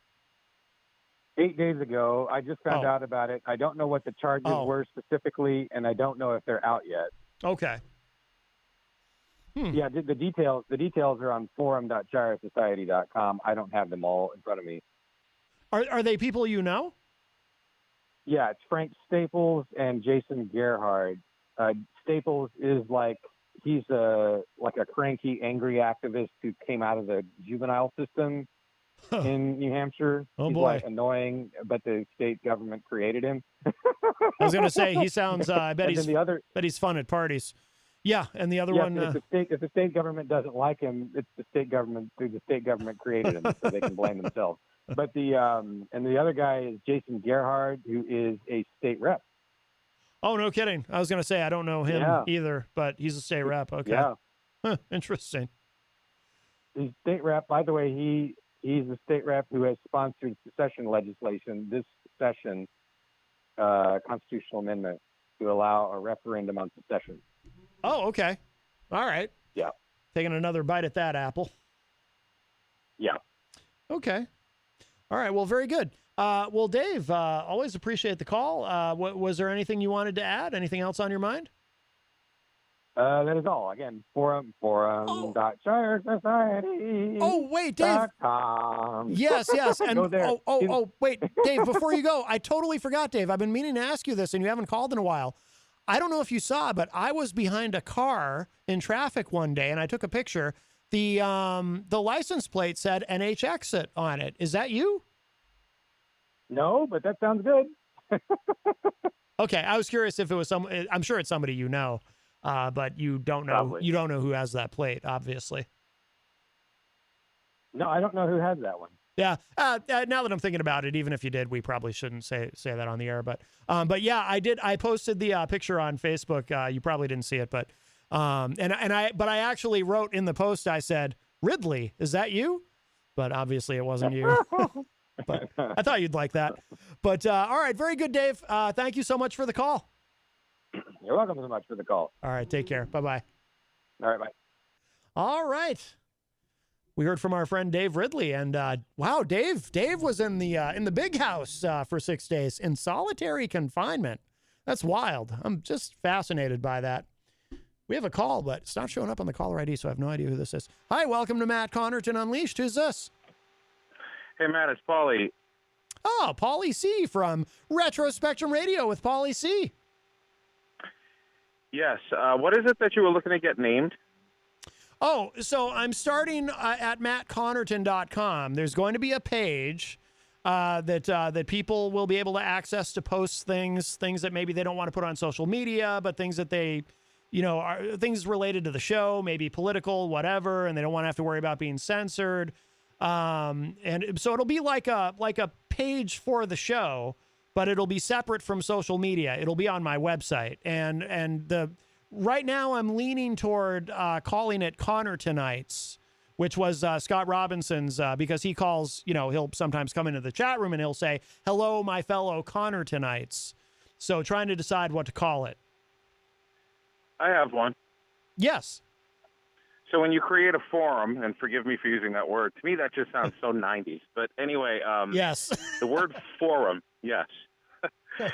8 days ago. I just found out about it. I don't know what the charges were specifically, and I don't know if they're out yet. Okay. Yeah, the details are on forum.giresociety.com. I don't have them all in front of me. Are they people you know? Yeah, it's Frank Staples and Jason Gerhard. Staples is he's a cranky, angry activist who came out of the juvenile system, in New Hampshire. Oh, He's boy. like annoying, but the state government created him. I was going to say, he sounds, I bet And then bet he's fun at parties. Yeah, and the other yeah, one... if the state government doesn't like him, it's the state government created him, so they can blame themselves. But and the other guy is Jason Gerhard, who is a state rep. Oh, no kidding. I was going to say, I don't know him either, but he's a state rep. Okay. Yeah. Huh, interesting. He's state rep. By the way, he's a state rep who has sponsored secession legislation this session, constitutional amendment to allow a referendum on secession. Oh, okay. All right. Yeah. Taking another bite at that apple. Yeah. Okay. All right. Well, very good. Well, Dave, always appreciate the call. Was there anything you wanted to add? Anything else on your mind? That is all. Again, forum.shiresociety. Oh, wait, Dave. Yes. And Go there. Wait, Dave, before you go, I totally forgot, Dave. I've been meaning to ask you this and you haven't called in a while. I don't know if you saw, but I was behind a car in traffic one day and I took a picture. The license plate said NH Exit on it. Is that you? No, but that sounds good. Okay, I was curious if it was I'm sure it's somebody you know, but you don't know. Probably. You don't know who has that plate, obviously. No, I don't know who has that one. Yeah. Now that I'm thinking about it, even if you did, we probably shouldn't say that on the air. But yeah, I did. I posted the picture on Facebook. You probably didn't see it, but I actually wrote in the post. I said, "Ridley, is that you?" But obviously, it wasn't you. But I thought you'd like that. But all right, very good, Dave. Thank you so much for the call. You're welcome so much for the call. All right, take care. Bye-bye. All right, bye. All right. We heard from our friend Dave Ridley, and wow, Dave was in the big house for 6 days in solitary confinement. That's wild. I'm just fascinated by that. We have a call, but it's not showing up on the caller ID, so I have no idea who this is. Hi, welcome to Matt Connarton Unleashed. Who's this? Hey, Matt, it's Pauly. Oh, Pauly C from Retro Spectrum Radio with Pauly C. Yes. What is it that you were looking to get named? Oh, so I'm starting at mattconnerton.com. There's going to be a page that people will be able to access to post things that maybe they don't want to put on social media, but things that they, are things related to the show, maybe political, whatever, and they don't want to have to worry about being censored. And so it'll be like a page for the show, but it'll be separate from social media. It'll be on my website, and right now I'm leaning toward calling it Connartonites, which was Scott Robinson's, because he calls, he'll sometimes come into the chat room and he'll say, "Hello, my fellow Connartonites." So trying to decide what to call it. I have one. Yes. So when you create a forum, and forgive me for using that word, to me that just sounds so 90s. But anyway, Yes. the word forum, yes. Yes.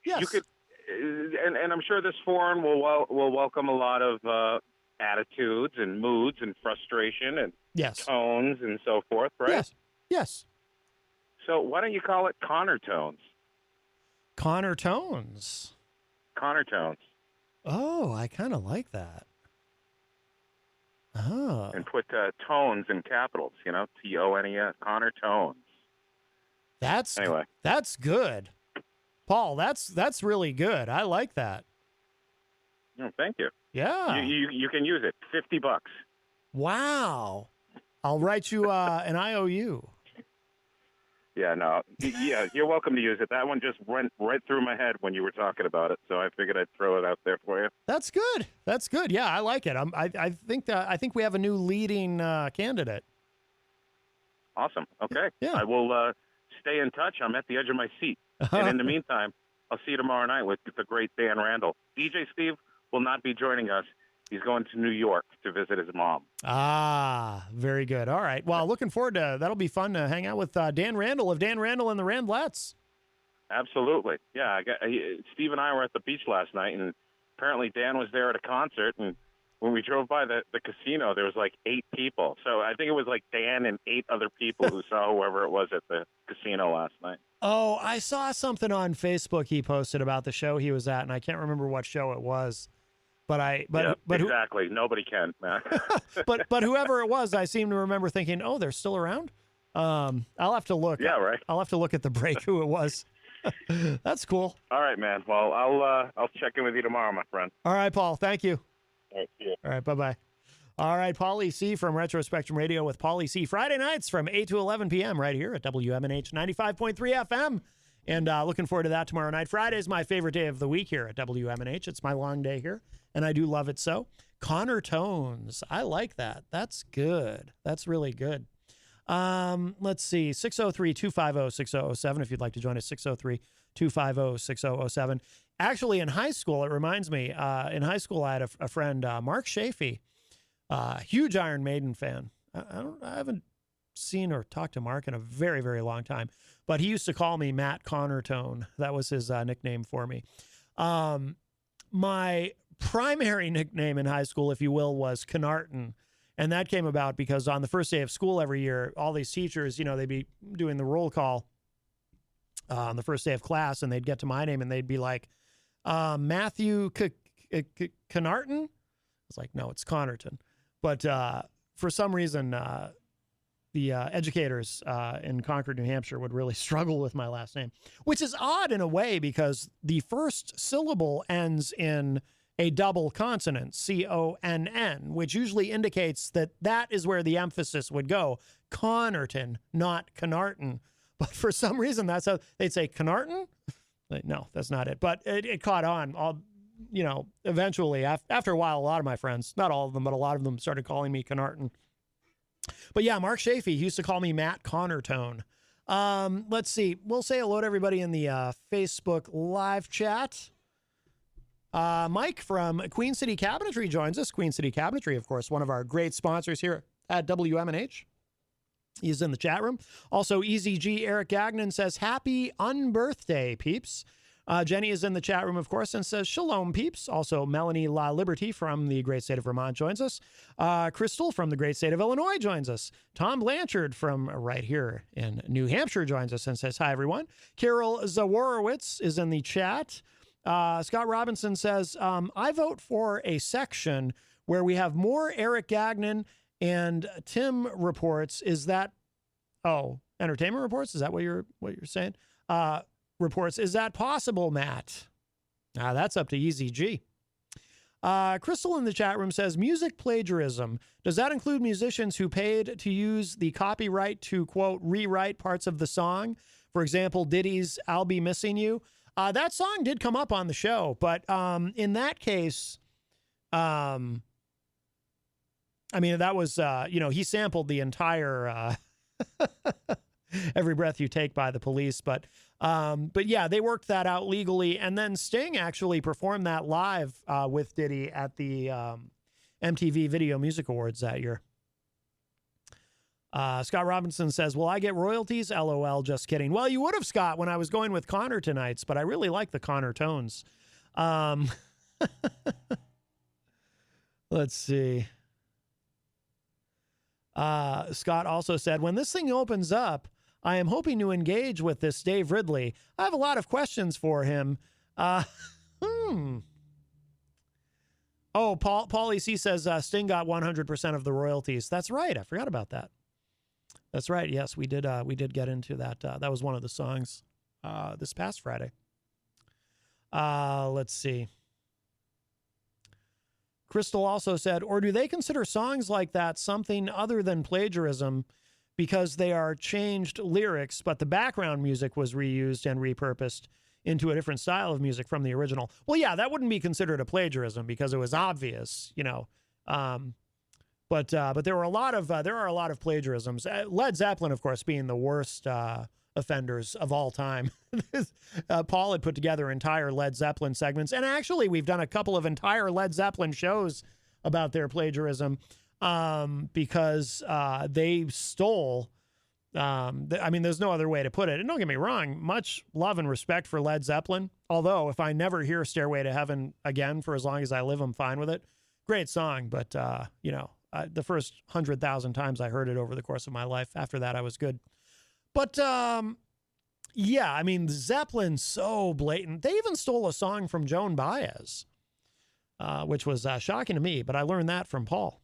You could, and I'm sure this forum will welcome a lot of attitudes and moods and frustration and Yes. tones and so forth, right? Yes. Yes. So why don't you call it Connor Tones? Connor Tones. Connor Tones. Oh, I kind of like that. Oh. And put tones in capitals, Tones, Connor Tones. Anyway. That's good. Paul, that's really good. I like that. Oh, thank you. Yeah. You can use it. $50. Wow. I'll write you an IOU. Yeah, no. Yeah, you're welcome to use it. That one just went right through my head when you were talking about it, so I figured I'd throw it out there for you. That's good. That's good. Yeah, I like it. I think we have a new leading candidate. Awesome. Okay. Yeah. I will stay in touch. I'm at the edge of my seat. And in the meantime, I'll see you tomorrow night with the great Dan Randall. DJ Steve will not be joining us. He's going to New York to visit his mom. Ah, very good. All right. Well, looking forward to that'll be fun to hang out with Dan Randall of Dan Randall and the Randlettes. Absolutely. Yeah, Steve and I were at the beach last night, and apparently Dan was there at a concert, and when we drove by the casino, there was like 8 people. So I think it was like Dan and 8 other people who saw whoever it was at the casino last night. Oh, I saw something on Facebook he posted about the show he was at, and I can't remember what show it was. But exactly. Nobody can, man. but whoever it was, I seem to remember thinking, oh, they're still around. I'll have to look. Yeah, right. I'll have to look at the break who it was. That's cool. All right, man. Well, I'll check in with you tomorrow, my friend. All right, Paul. Thank you. All right, see you. All right, bye-bye. All right, Pauly C from Retro Spectrum Radio with Pauly C. Friday nights from 8 to 11 p.m. right here at WMNH 95.3 FM. And looking forward to that tomorrow night. Friday is my favorite day of the week here at WMNH. It's my long day here, and I do love it so. Connarton. I like that. That's good. That's really good. Let's see. 603-250-6007 if you'd like to join us. 603-250-6007. Actually, in high school, it reminds me, in high school, I had a friend, Mark Chafee, huge Iron Maiden fan. I haven't seen or talked to Mark in a very, very long time, but he used to call me Matt Connarton. That was his nickname for me. My primary nickname in high school, if you will, was Connarton. And that came about because on the first day of school every year, all these teachers, they'd be doing the roll call on the first day of class, and they'd get to my name and they'd be like, Matthew Connarton? I was like, no, it's Connarton. But for some reason, the educators in Concord, New Hampshire would really struggle with my last name, which is odd in a way because the first syllable ends in a double consonant, C-O-N-N, which usually indicates that is where the emphasis would go. Connarton, not Connarton. But for some reason, that's how they'd say Connarton. Like, no, that's not it. But it caught on. Eventually, after a while, a lot of my friends, not all of them, but a lot of them started calling me Connarton. But yeah, Mark Chafee used to call me Matt Connarton. Let's see. We'll say hello to everybody in the Facebook live chat. Mike from Queen City Cabinetry joins us. Queen City Cabinetry, of course, one of our great sponsors here at WMNH. He's in the chat room. Also, EZG Eric Gagnon says, happy unbirthday, peeps. Jenny is in the chat room, of course, and says, shalom, peeps. Also, Melanie La Liberty from the great state of Vermont joins us. Crystal from the great state of Illinois joins us. Tom Blanchard from right here in New Hampshire joins us and says, hi, everyone. Carol Zaworowitz is in the chat. Scott Robinson says, I vote for a section where we have more Eric Gagnon and Tim reports. Is that, entertainment reports? Is that what you're saying? Reports. Is that possible, Matt? That's up to EZG. Crystal in the chat room says, music plagiarism. Does that include musicians who paid to use the copyright to, quote, rewrite parts of the song? For example, Diddy's I'll Be Missing You. That song did come up on the show, but in that case, that was, he sampled the entire Every Breath You Take by the Police. But yeah, they worked that out legally. And then Sting actually performed that live with Diddy at the MTV Video Music Awards that year. Scott Robinson says, will I get royalties? LOL, just kidding. Well, you would have, Scott, when I was going with Connor tonight's, but I really like the Connor tones. Let's see. Scott also said, when this thing opens up, I am hoping to engage with this Dave Ridley. I have a lot of questions for him. Oh, Pauly C says Sting got 100% of the royalties. That's right. I forgot about that. That's right. Yes, we did get into that. That was one of the songs this past Friday. Let's see. Crystal also said, or do they consider songs like that something other than plagiarism because they are changed lyrics, but the background music was reused and repurposed into a different style of music from the original? Well, yeah, that wouldn't be considered a plagiarism because it was obvious, But there are a lot of plagiarisms. Led Zeppelin, of course, being the worst offenders of all time. Paul had put together entire Led Zeppelin segments, and actually we've done a couple of entire Led Zeppelin shows about their plagiarism because they stole. There's no other way to put it. And don't get me wrong, much love and respect for Led Zeppelin. Although if I never hear Stairway to Heaven again for as long as I live, I'm fine with it. Great song, but the first 100,000 times I heard it over the course of my life. After that, I was good. But, Zeppelin's so blatant. They even stole a song from Joan Baez, which was shocking to me, but I learned that from Paul.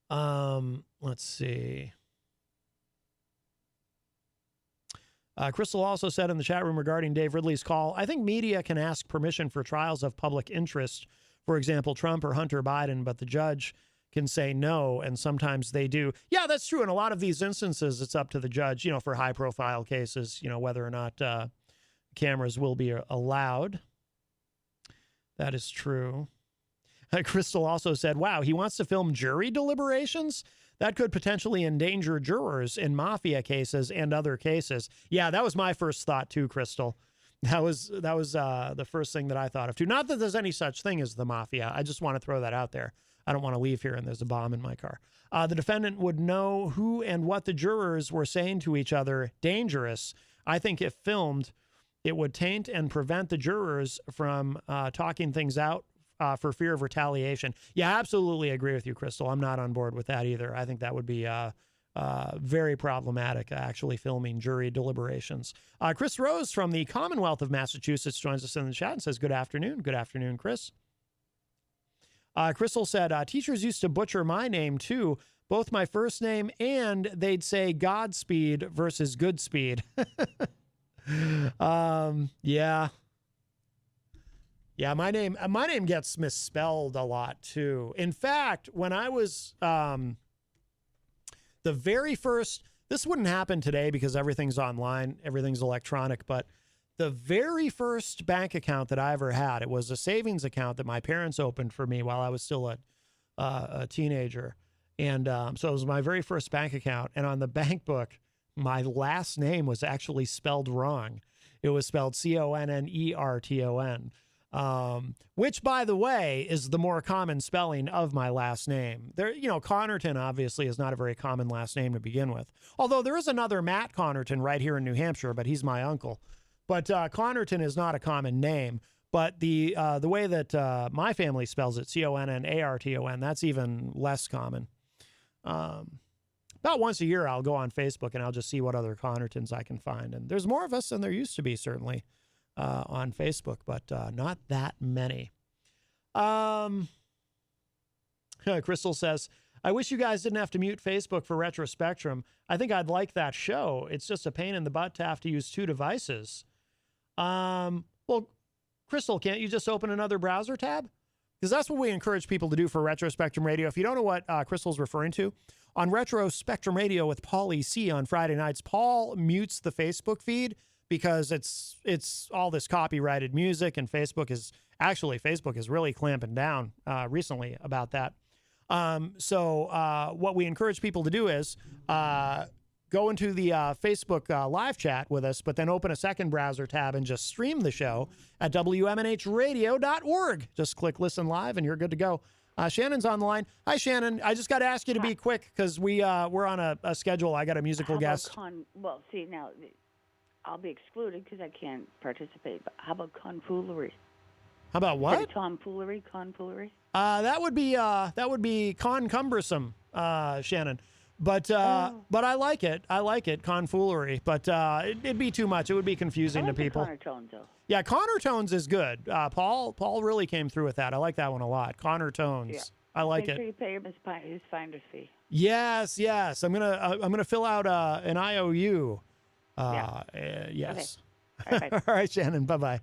Let's see. Crystal also said in the chat room regarding Dave Ridley's call, I think media can ask permission for trials of public interest, for example, Trump or Hunter Biden, but the judge can say no, and sometimes they do. Yeah, that's true. In a lot of these instances, it's up to the judge, for high-profile cases, whether or not cameras will be allowed. That is true. Crystal also said, wow, he wants to film jury deliberations? That could potentially endanger jurors in mafia cases and other cases. Yeah, that was my first thought too, Crystal. That was the first thing that I thought of too. Not that there's any such thing as the mafia. I just want to throw that out there. I don't want to leave here and there's a bomb in my car. The defendant would know who and what the jurors were saying to each other. Dangerous. I think if filmed, it would taint and prevent the jurors from talking things out for fear of retaliation. Yeah, I absolutely agree with you, Crystal. I'm not on board with that either. I think that would be very problematic, actually filming jury deliberations. Chris Rose from the Commonwealth of Massachusetts joins us in the chat and says, good afternoon. Good afternoon, Chris. Crystal said, teachers used to butcher my name too, both my first name and they'd say Godspeed versus Goodspeed. Yeah. Yeah, my name gets misspelled a lot too. In fact, when I was the very first, this wouldn't happen today because everything's online, everything's electronic, but the very first bank account that I ever had, it was a savings account that my parents opened for me while I was still a teenager. And so it was my very first bank account. And on the bank book, my last name was actually spelled wrong. It was spelled Connerton. Which, by the way, is the more common spelling of my last name. Connarton obviously is not a very common last name to begin with. Although there is another Matt Connarton right here in New Hampshire, but he's my uncle. But Connarton is not a common name. But the way that my family spells it, Connarton, that's even less common. About once a year, I'll go on Facebook and I'll just see what other Connartons I can find. And there's more of us than there used to be, certainly. On Facebook, but not that many. Crystal says, I wish you guys didn't have to mute Facebook for Retro Spectrum. I think I'd like that show. It's just a pain in the butt to have to use two devices. Well, Crystal, can't you just open another browser tab? Because that's what we encourage people to do for Retro Spectrum Radio. If you don't know what Crystal's referring to, on Retro Spectrum Radio with Pauly C on Friday nights, Paul mutes the Facebook feed because it's all this copyrighted music, and Facebook is really clamping down recently about that. So what we encourage people to do is go into the Facebook live chat with us, but then open a second browser tab and just stream the show at WMNHradio.org. Just click listen live and you're good to go. Shannon's on the line. Hi, Shannon. I just got to ask you to be quick because we're on a schedule. I got a musical guest. Well, see, now I'll be excluded because I can't participate. But how about confoolery? How about what? Tomfoolery, confoolery. That would be cumbersome, Shannon. But I like it. I like it, confoolery. But it'd be too much. It would be confusing to people. Connarton, though. Yeah, Connarton's is good. Paul really came through with that. I like that one a lot. Connarton's. Yeah. I like Make it. Sure you pay him his finder's fee. Yes. I'm gonna fill out an IOU. Yes. Okay. All right, Shannon. Bye-bye.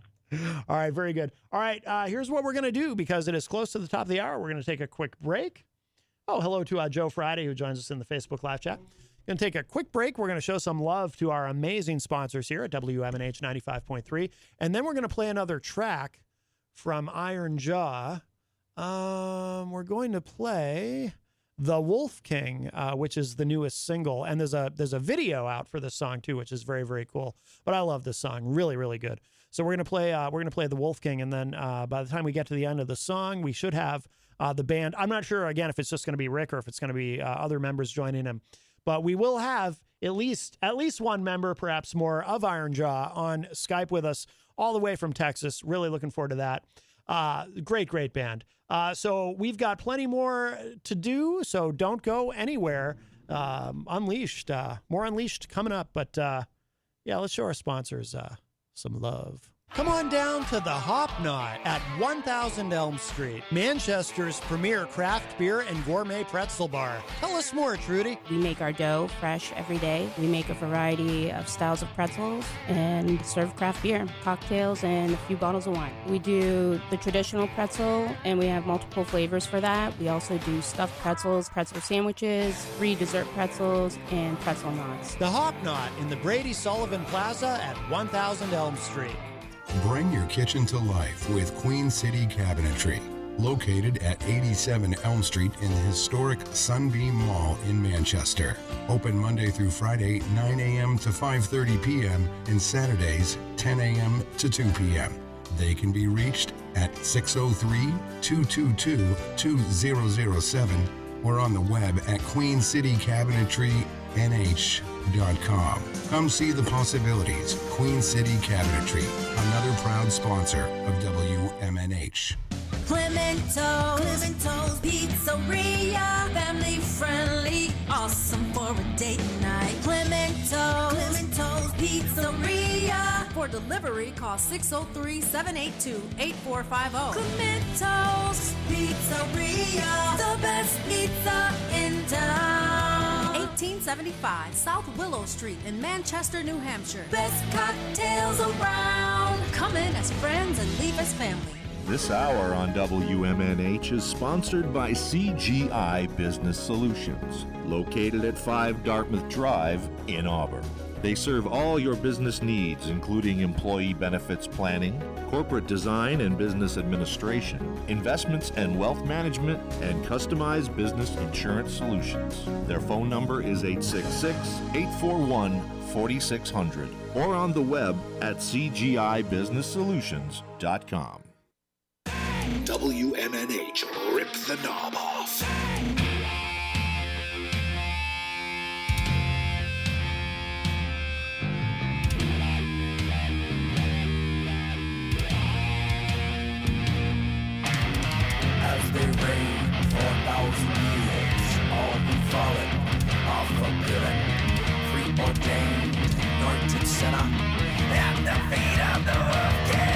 All right, very good. All right, here's what we're going to do because it is close to the top of the hour. We're going to take a quick break. Oh, hello to Joe Friday, who joins us in the Facebook live chat. Going to take a quick break. We're going to show some love to our amazing sponsors here at WMNH 95.3. And then we're going to play another track from Iron Jaw. We're going to play The Wolf King, which is the newest single. And there's a video out for this song too, which is very, very cool. But I love this song. Really, really good. So we're gonna play The Wolf King, and then by the time we get to the end of the song, we should have the band. I'm not sure again if it's just going to be Rick or if it's going to be other members joining him, but we will have at least one member, perhaps more, of Iron Jaw on Skype with us all the way from Texas. Really looking forward to that. Great band. So we've got plenty more to do. So don't go anywhere. Unleashed, more Unleashed coming up. But yeah, let's show our sponsors some love. Come on down to the Hop Knot at 1000 Elm Street, Manchester's premier craft beer and gourmet pretzel bar. Tell us more, Trudy. We make our dough fresh every day. We make a variety of styles of pretzels and serve craft beer, cocktails, and a few bottles of wine. We do the traditional pretzel, and we have multiple flavors for that. We also do stuffed pretzels, pretzel sandwiches, free dessert pretzels, and pretzel knots. The Hop Knot in the Brady Sullivan Plaza at 1000 Elm Street. Bring your kitchen to life with Queen City Cabinetry, located at 87 Elm Street in the historic Sunbeam Mall in Manchester. Open Monday through Friday, 9 a.m. to 5:30 p.m. and Saturdays, 10 a.m. to 2 p.m. They can be reached at 603-222-2007 or on the web at queencitycabinetrynh.com. Come see the possibilities. Queen City Cabinetry, another proud sponsor of WMNH. Clemento's Pizzeria, family friendly, awesome for a date night. Clemento's Pizzeria. For delivery, call 603-782-8450. Clemento's Pizzeria, the best pizza in town. 1875 South Willow Street in Manchester, New Hampshire. Best cocktails around. Come in as friends and leave as family. This hour on WMNH is sponsored by CGI Business Solutions, located at 5 Dartmouth Drive in Auburn. They serve all your business needs, including employee benefits planning, corporate design and business administration, investments and wealth management, and customized business insurance solutions. Their phone number is 866-841-4600 or on the web at cgibusinesssolutions.com. WMNH, rip the knob off. As they reign for 1,000 years, all who fallen are forgiven, preordained, anointed sinner, at the feet of the wolf king.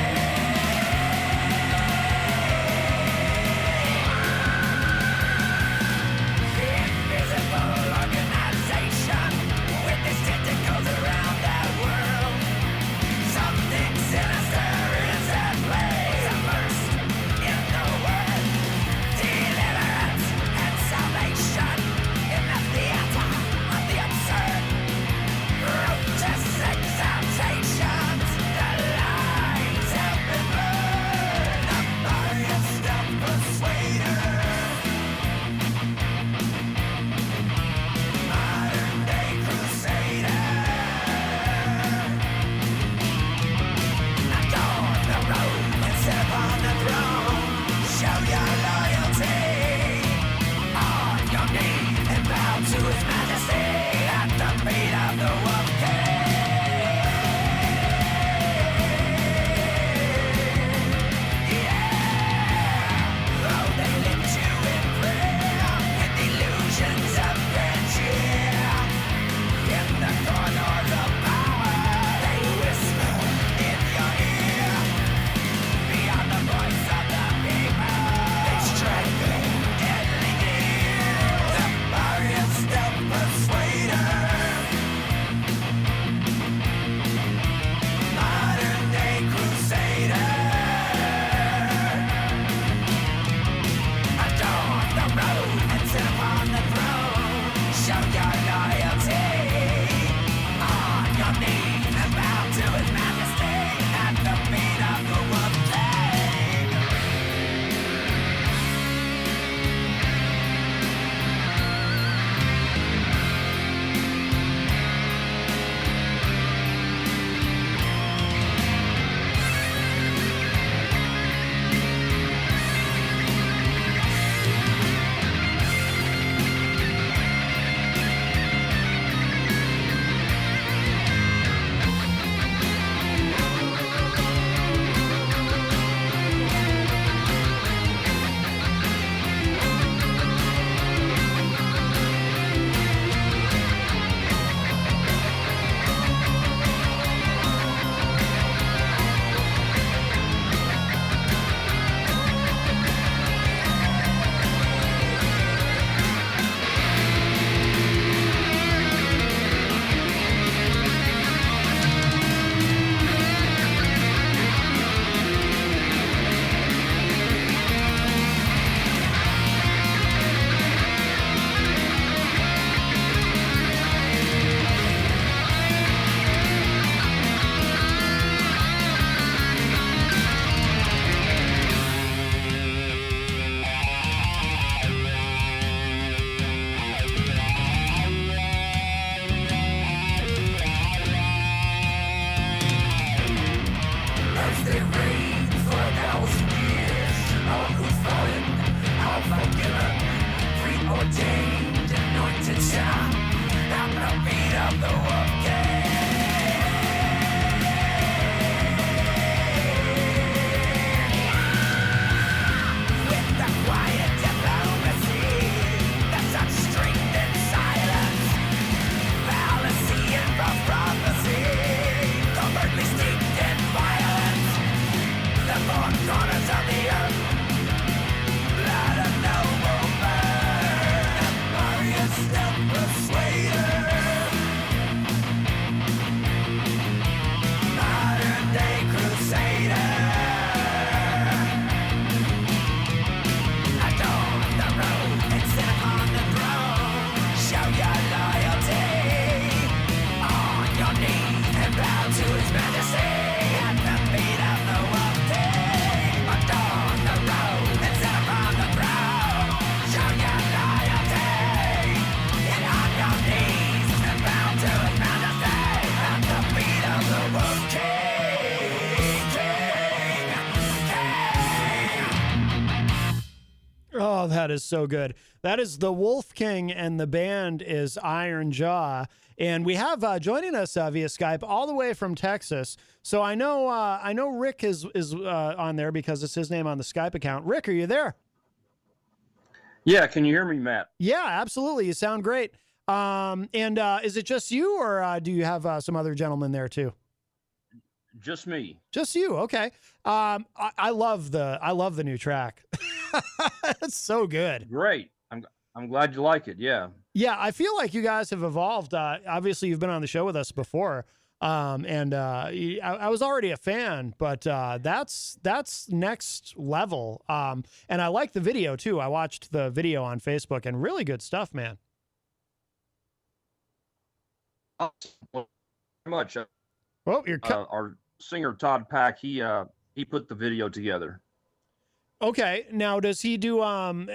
Oh, that is so good. That is the Wolf King, and the band is Iron Jaw. And we have joining us via Skype all the way from Texas. So I know Rick is on there because it's his name on the Skype account. Rick, are you there? Yeah, can you hear me, Matt? Yeah, absolutely. You sound great. And is it just you, or do you have some other gentlemen there too? Just me. Just you. Okay. I love the new track. It's so good. Great. I'm glad you like it. Yeah. Yeah, I feel like you guys have evolved. Obviously, you've been on the show with us before, and I was already a fan, but that's next level. And I like the video too. I watched the video on Facebook, and really good stuff, man. Oh, well, very much. Well, you're our singer Todd Pack. He put the video together. Okay. Now, does he do?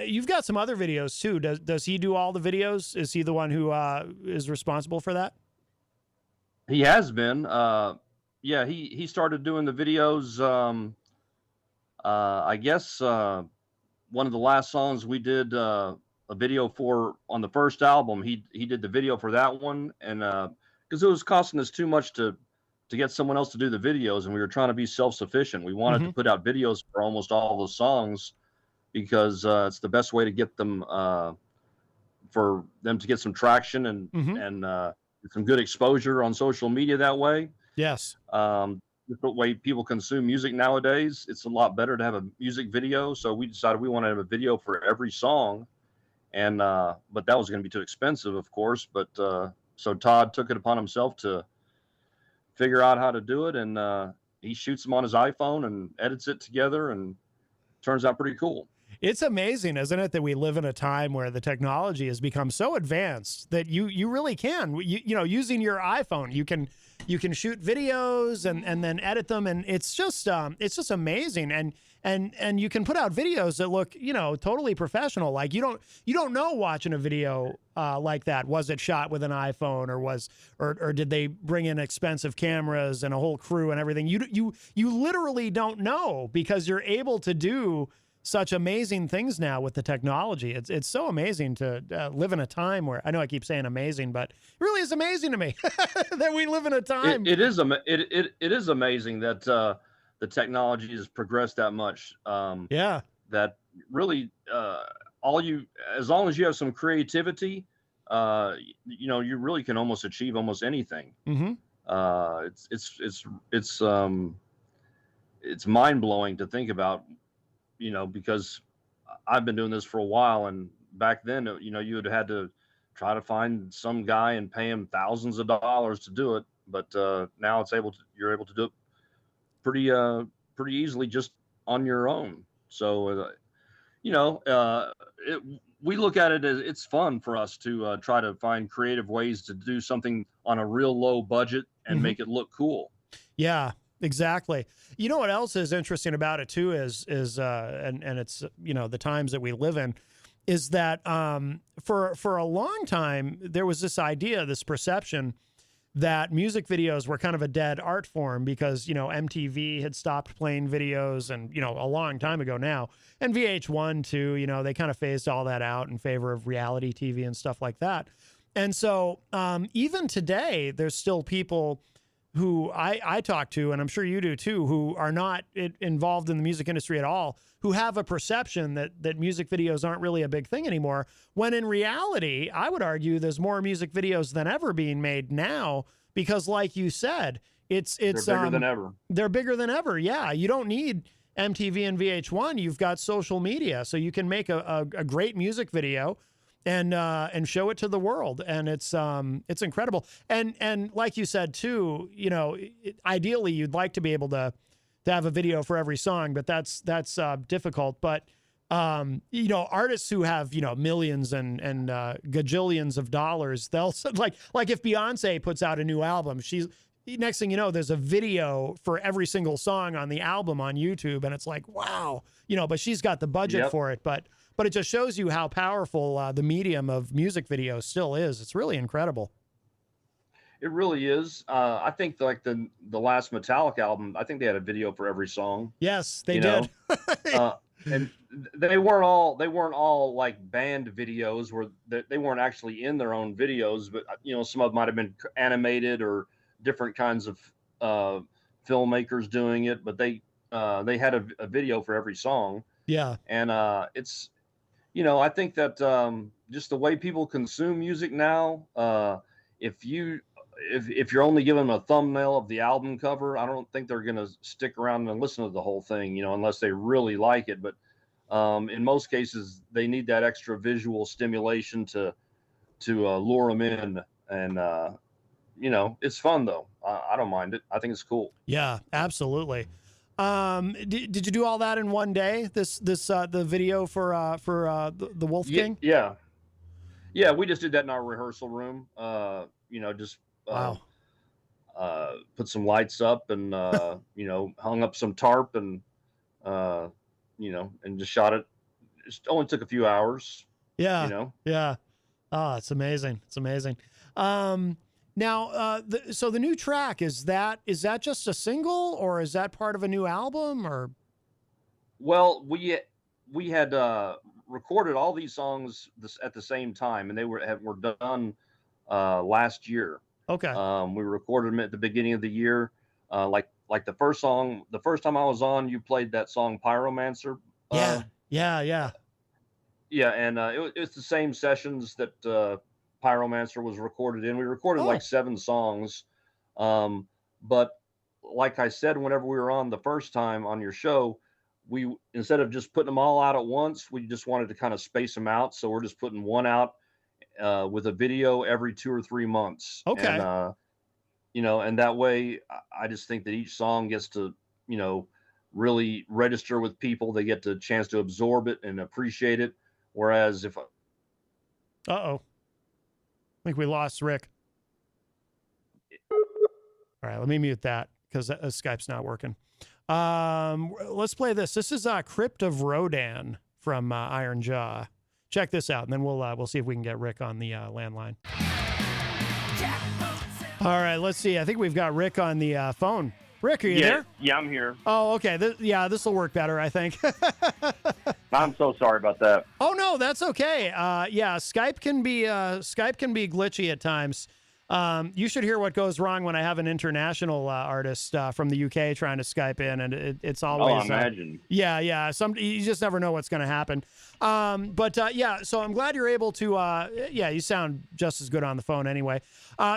You've got some other videos too. Does he do all the videos? Is he the one who is responsible for that? He has been. Yeah, he started doing the videos. I guess one of the last songs we did a video for on the first album. He did the video for that one, and because it was costing us too much to get someone else to do the videos, and we were trying to be self-sufficient. We wanted to put out videos for almost all the songs because it's the best way to get them for them to get some traction and some good exposure on social media that way. Yes. The way people consume music nowadays, it's a lot better to have a music video. So we decided we wanted to have a video for every song, and but that was going to be too expensive, of course. But so Todd took it upon himself to figure out how to do it, and he shoots them on his iPhone and edits it together, and turns out pretty cool. It's amazing, isn't it, that we live in a time where the technology has become so advanced that you really can, you know, using your iPhone, you can shoot videos and then edit them, and it's just amazing. And you can put out videos that look, you know, totally professional. Like you don't know watching a video like that, was it shot with an iPhone or did they bring in expensive cameras and a whole crew and everything? You literally don't know, because you're able to do such amazing things now with the technology. It's so amazing to live in a time where, I know I keep saying amazing, but it really is amazing to me that we live in a time. It is amazing that the technology has progressed that much. Yeah. That really, as long as you have some creativity, you know, you really can almost achieve almost anything. It's mind blowing to think about, you know, because I've been doing this for a while, and back then, you know, you would have had to try to find some guy and pay him thousands of dollars to do it. But now you're able to do it pretty easily just on your own. So, you know, we look at it as it's fun for us to try to find creative ways to do something on a real low budget and make it look cool. Yeah. Exactly. You know what else is interesting about it too is and it's, you know, the times that we live in, is that for a long time there was this idea, this perception that music videos were kind of a dead art form because, you know, MTV had stopped playing videos, and, you know, a long time ago now, and VH1 too, you know, they kind of phased all that out in favor of reality TV and stuff like that. And so even today there's still people who I talk to, and I'm sure you do too, who are not involved in the music industry at all, who have a perception that music videos aren't really a big thing anymore, when in reality, I would argue there's more music videos than ever being made now, because like you said, they're bigger than ever. They're bigger than ever. Yeah. You don't need MTV and VH1. You've got social media, so you can make a great music video and show it to the world, and it's incredible. And like you said too, you know, ideally you'd like to be able to have a video for every song, but that's difficult. But you know, artists who have, you know, millions and gajillions of dollars, they'll like if Beyonce puts out a new album, next thing you know, there's a video for every single song on the album on YouTube, and it's like, wow, you know, but she's got the budget for it. But it just shows you how powerful the medium of music video still is. It's really incredible. It really is. I think like the last Metallica album, I think they had a video for every song. Yes, they did. and they weren't all like band videos where they weren't actually in their own videos, but some of them might have been animated or different kinds of filmmakers doing it, but they had a video for every song. Yeah. And it's I think that just the way people consume music now, if you're only giving them a thumbnail of the album cover, I don't think they're going to stick around and listen to the whole thing, unless they really like it. But in most cases, they need that extra visual stimulation to lure them in. And, it's fun, though. I don't mind it. I think it's cool. Yeah, absolutely. Did you do all that in one day? The video for the Wolf King? Yeah. We just did that in our rehearsal room. Just wow. Put some lights up and hung up some tarp and and just shot it. It only took a few hours. Yeah. Yeah. Oh, it's amazing. It's amazing. Now, so the new track, is that just a single, or is that part of a new album, or? Well, we had recorded all these songs at the same time, and they were done last year. Okay. We recorded them at the beginning of the year. Like the first song, the first time I was on, you played that song Pyromancer. Yeah. Yeah, and it's the same sessions that Pyromancer was recorded in. We recorded like 7 songs. But like I said, whenever we were on the first time on your show, we, instead of just putting them all out at once, we just wanted to kind of space them out. So we're just putting one out with a video every 2 or 3 months. Okay. And, and that way I just think that each song gets to, really register with people. They get the chance to absorb it and appreciate it. Whereas if I think we lost Rick. All right, let me mute that because Skype's not working. Let's play this. This is Crypt of Rodan from Iron Jaw. Check this out, and then we'll see if we can get Rick on the landline. All right, let's see. I think we've got Rick on the phone. Rick, are you there? Yeah, I'm here. Oh, okay. This will work better, I think. I'm so sorry about that. Oh no, that's okay. Skype can be glitchy at times. You should hear what goes wrong when I have an international artist from the UK trying to Skype in, and it's always. Oh, I imagine. Yeah. You just never know what's going to happen. So I'm glad you're able to. You sound just as good on the phone anyway.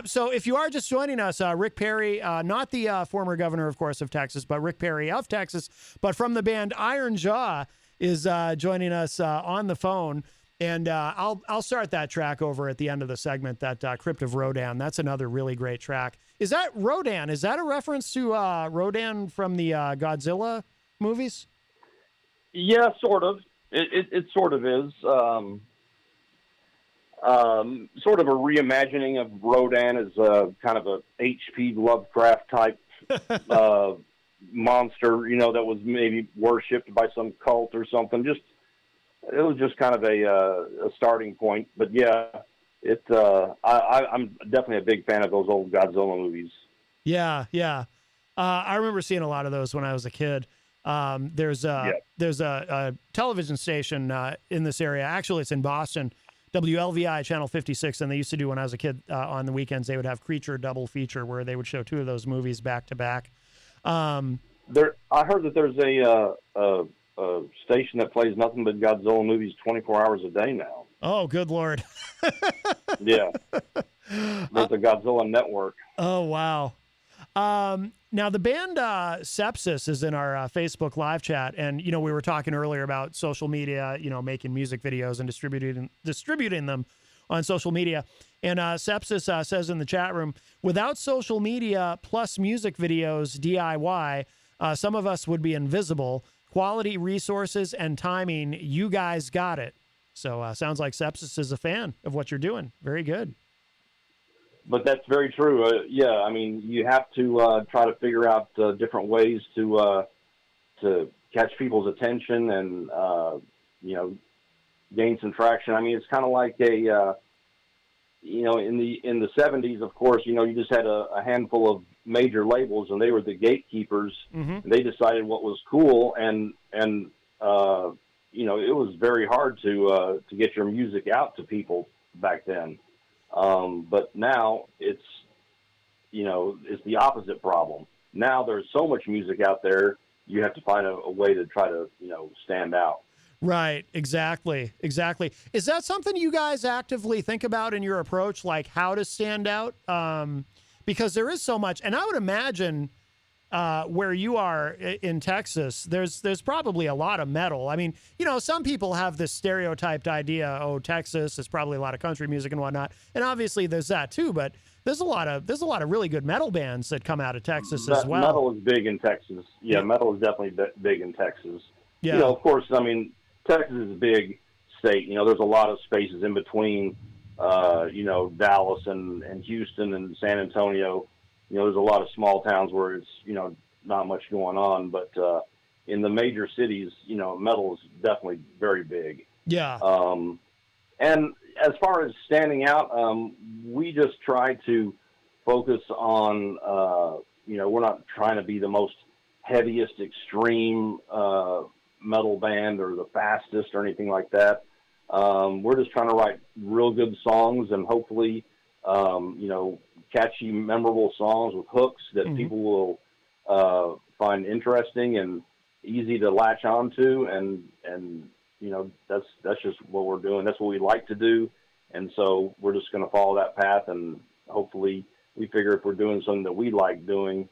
So if you are just joining us, Rick Perry, not the former governor, of course, of Texas, but Rick Perry of Texas, but from the band Iron Jaw, is joining us on the phone. And I'll start that track over at the end of the segment, that Crypt of Rodan. That's another really great track. Is that Rodan? Is that a reference to Rodan from the Godzilla movies? Yeah, sort of. It sort of is. Sort of a reimagining of Rodan as kind of a H.P. Lovecraft type monster, that was maybe worshipped by some cult or something. It was just kind of a starting point. But yeah, I'm definitely a big fan of those old Godzilla movies. Yeah. I remember seeing a lot of those when I was a kid. There's a television station in this area. Actually, it's in Boston, WLVI channel 56, and they used to do, when I was a kid, on the weekends, they would have Creature double feature where they would show 2 of those movies back to back. I heard that there's a station that plays nothing but Godzilla movies 24 hours a day now. Oh, good Lord. Yeah. There's a Godzilla network. Oh, wow. Now, the band Sepsis is in our Facebook live chat, and, we were talking earlier about social media, making music videos and distributing them on social media. And Sepsis says in the chat room, without social media plus music videos DIY, some of us would be invisible. Quality, resources, and timing, you guys got it. So sounds like Sepsis is a fan of what you're doing. Very good. But that's very true. You have to try to figure out different ways to catch people's attention and gain some traction. It's kind of like in the 70s, of course, you just had a handful of major labels, and they were the gatekeepers. Mm-hmm. And they decided what was cool, and it was very hard to get your music out to people back then. But now it's the opposite problem. Now there's so much music out there, you have to find a way to try to, stand out. Right. Exactly. Is that something you guys actively think about in your approach, like how to stand out? Because there is so much, and I would imagine where you are in Texas, there's probably a lot of metal. I mean, some people have this stereotyped idea, Texas is probably a lot of country music and whatnot, and obviously there's that too. But there's a lot of really good metal bands that come out of Texas as well. Metal is big in Texas. Yeah, metal is definitely big in Texas. Yeah. Of course, I mean, Texas is a big state. There's a lot of spaces in between, Dallas and Houston and San Antonio. There's a lot of small towns where it's, not much going on. But in the major cities, metal is definitely very big. Yeah. And as far as standing out, we just try to focus on, we're not trying to be the most heaviest extreme metal band or the fastest or anything like that. We're just trying to write real good songs and hopefully, catchy, memorable songs with hooks that people will find interesting and easy to latch onto. And that's just what we're doing. That's what we like to do. And so we're just going to follow that path. And hopefully we figure if we're doing something that we like doing,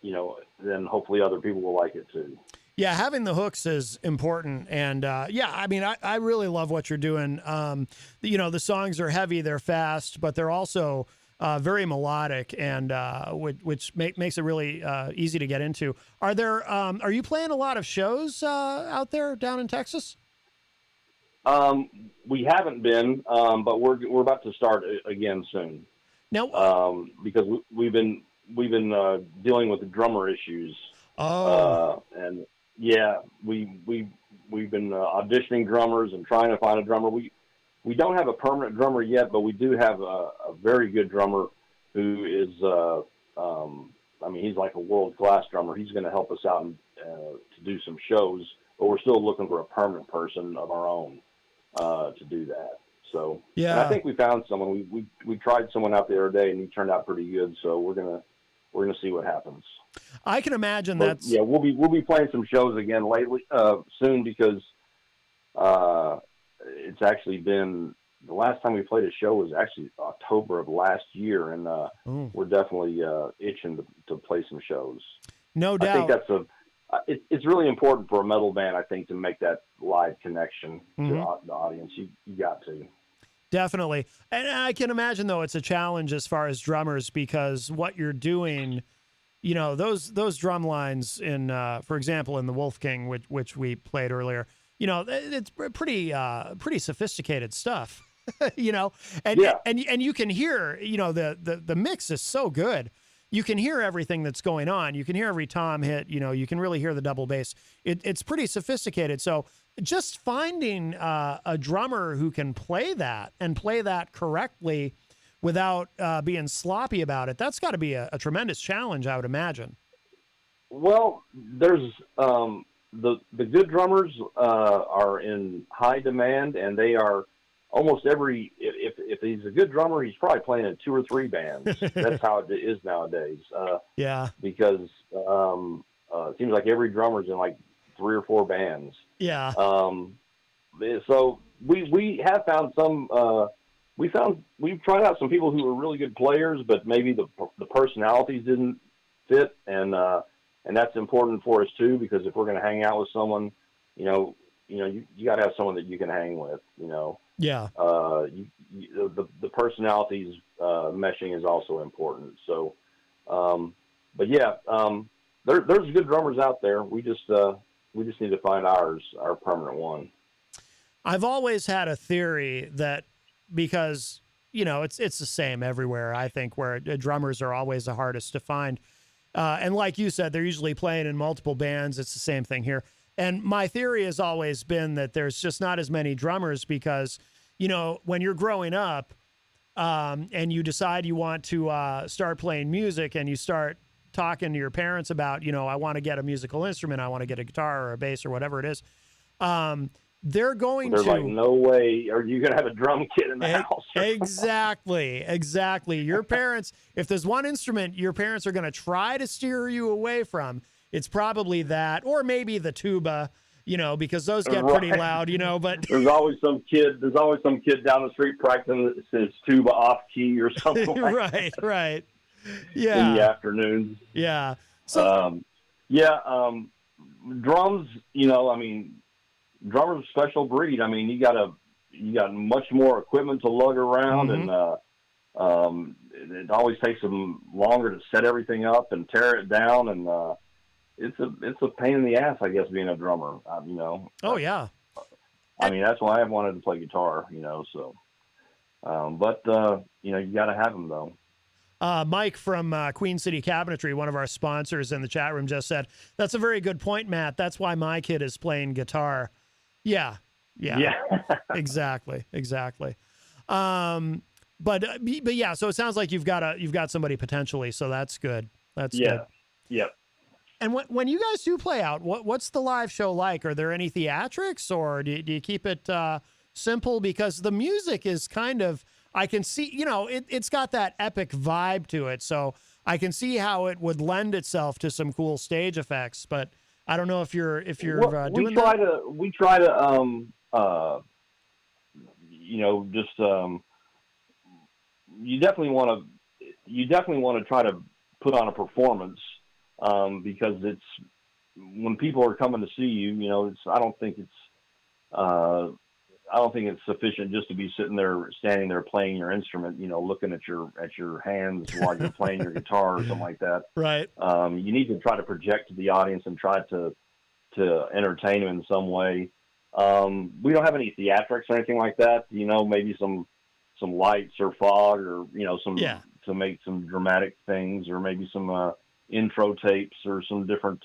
then hopefully other people will like it too. Yeah, having the hooks is important. And I mean, I really love what you're doing. The songs are heavy, they're fast, but they're also very melodic, and which makes it really easy to get into. Are you playing a lot of shows out there down in Texas? We haven't been, but we're about to start again soon. Now, because we've been dealing with the drummer issues. And yeah, we've been auditioning drummers and trying to find a drummer. We don't have a permanent drummer yet, but we do have a very good drummer who is, he's like a world-class drummer. He's going to help us out to do some shows, but we're still looking for a permanent person of our own to do that. So yeah, and I think we found someone. We tried someone out the other day, and he turned out pretty good. So we're gonna see what happens. I can imagine Yeah, we'll be playing some shows again soon because it's actually been the last time we played a show was actually October of last year, and we're definitely itching to play some shows. No doubt. I think that's it's really important for a metal band, I think, to make that live connection to the audience. You got to. Definitely. And I can imagine, though, it's a challenge as far as drummers because what you're doing, those drum lines in, for example, in the Wolf King, which we played earlier, it's pretty sophisticated stuff, and you can hear, the mix is so good. You can hear everything that's going on. You can hear every tom hit, you can really hear the double bass. It's pretty sophisticated. So just finding a drummer who can play that and play that correctly without being sloppy about it, that's got to be a tremendous challenge, I would imagine. Well, there's the good drummers are in high demand, and they are almost if he's a good drummer, he's probably playing in 2 or 3 bands. That's how it is nowadays. Yeah. Because it seems like every drummer's in like 3 or 4 bands. Yeah. So we have found some. We've tried out some people who were really good players, but maybe the personalities didn't fit, and that's important for us too, because if we're going to hang out with someone, you got to have someone that you can hang with. Yeah. The personalities meshing is also important. So, but yeah, there's good drummers out there. We just need to find our permanent one. I've always had a theory that because, it's the same everywhere, I think, where drummers are always the hardest to find. And like you said, they're usually playing in multiple bands. It's the same thing here. And my theory has always been that there's just not as many drummers because, when you're growing up and you decide you want to start playing music and you start talking to your parents about, I want to get a musical instrument, I want to get a guitar or a bass or whatever it is, they're like, no way are you going to have a drum kit in the house. Exactly. Your parents, if there's one instrument your parents are going to try to steer you away from, it's probably that, or maybe the tuba, because those get pretty loud, but there's always some kid down the street practicing that says tuba off key or something like that. Right. Yeah. In the afternoons. Yeah. So, drums, drummers a special breed. You got much more equipment to lug around, and it always takes them longer to set everything up and tear it down, and it's a pain in the ass, I guess, being a drummer. Oh yeah. That's why I've wanted to play guitar. So, but you got to have them though. Mike from Queen City Cabinetry, one of our sponsors in the chat room, just said, "That's a very good point, Matt. That's why my kid is playing guitar." Yeah. Exactly. But yeah, so it sounds like you've got somebody potentially, so that's good. That's good. Yep. And when you guys do play out, what's the live show like? Are there any theatrics, or do you keep it simple? Because the music is kind of, I can see, it's got that epic vibe to it, so I can see how it would lend itself to some cool stage effects. But I don't know if you're doing that. We try to you definitely want to try to put on a performance, because it's, when people are coming to see you, I don't think it's sufficient just to be standing there playing your instrument, looking at your hands while you're playing your guitar or something like that. Right. You need to try to project to the audience and try to entertain them in some way. We don't have any theatrics or anything like that. Maybe some lights or fog, or to make some dramatic things, or maybe some intro tapes or some different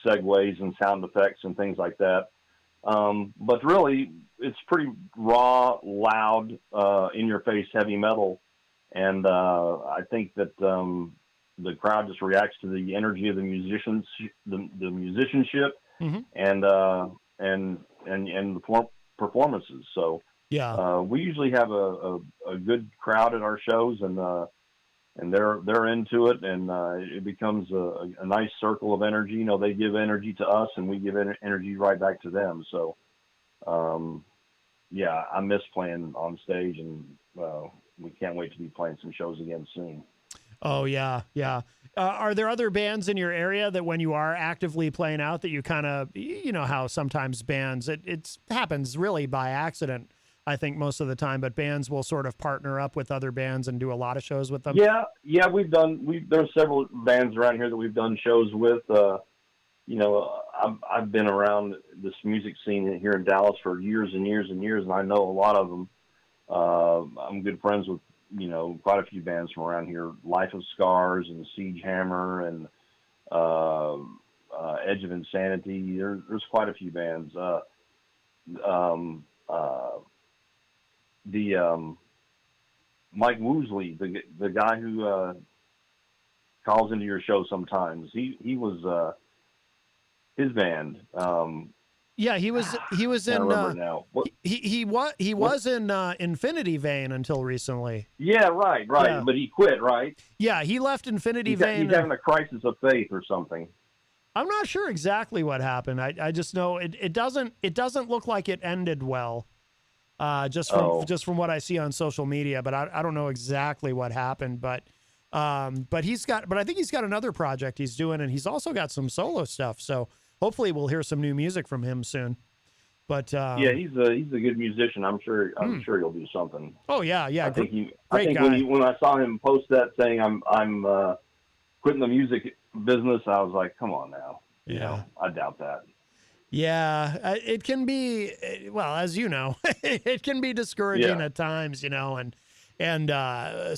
segues and sound effects and things like that. But really, it's pretty raw, loud, in-your-face heavy metal, and I think that the crowd just reacts to the energy of the musicians, the musicianship, and the performances. So we usually have a good crowd at our shows, and they're into it, and it becomes a nice circle of energy. They give energy to us, and we give energy right back to them. So, I miss playing on stage, and we can't wait to be playing some shows again soon. Oh yeah. Are there other bands in your area that when you are actively playing out that you kind of, how sometimes bands, it happens really by accident, I think, most of the time, but bands will sort of partner up with other bands and do a lot of shows with them? Yeah, there's several bands around here that we've done shows with. I've been around this music scene here in Dallas for years and years and years, and I know a lot of them. I'm good friends with, quite a few bands from around here, Life of Scars and Siege Hammer and Edge of Insanity. There's quite a few bands. Mike Woosley, the guy who calls into your show sometimes, he was his band. He was in he was in Infinity Vein until recently. Yeah, right. Yeah. But he quit, right? Yeah, he left Infinity Vein. He's having a crisis of faith or something. I'm not sure exactly what happened. I just know it doesn't look like it ended well. Just from what I see on social media, but I don't know exactly what happened. But I think he's got another project he's doing, and he's also got some solo stuff. So hopefully we'll hear some new music from him soon. But he's a good musician. I'm sure he'll do something. Oh yeah. I think when I saw him post that saying I'm quitting the music business, I was like, come on now. I doubt that. Yeah, it can be, well, as you know, it can be discouraging at times, and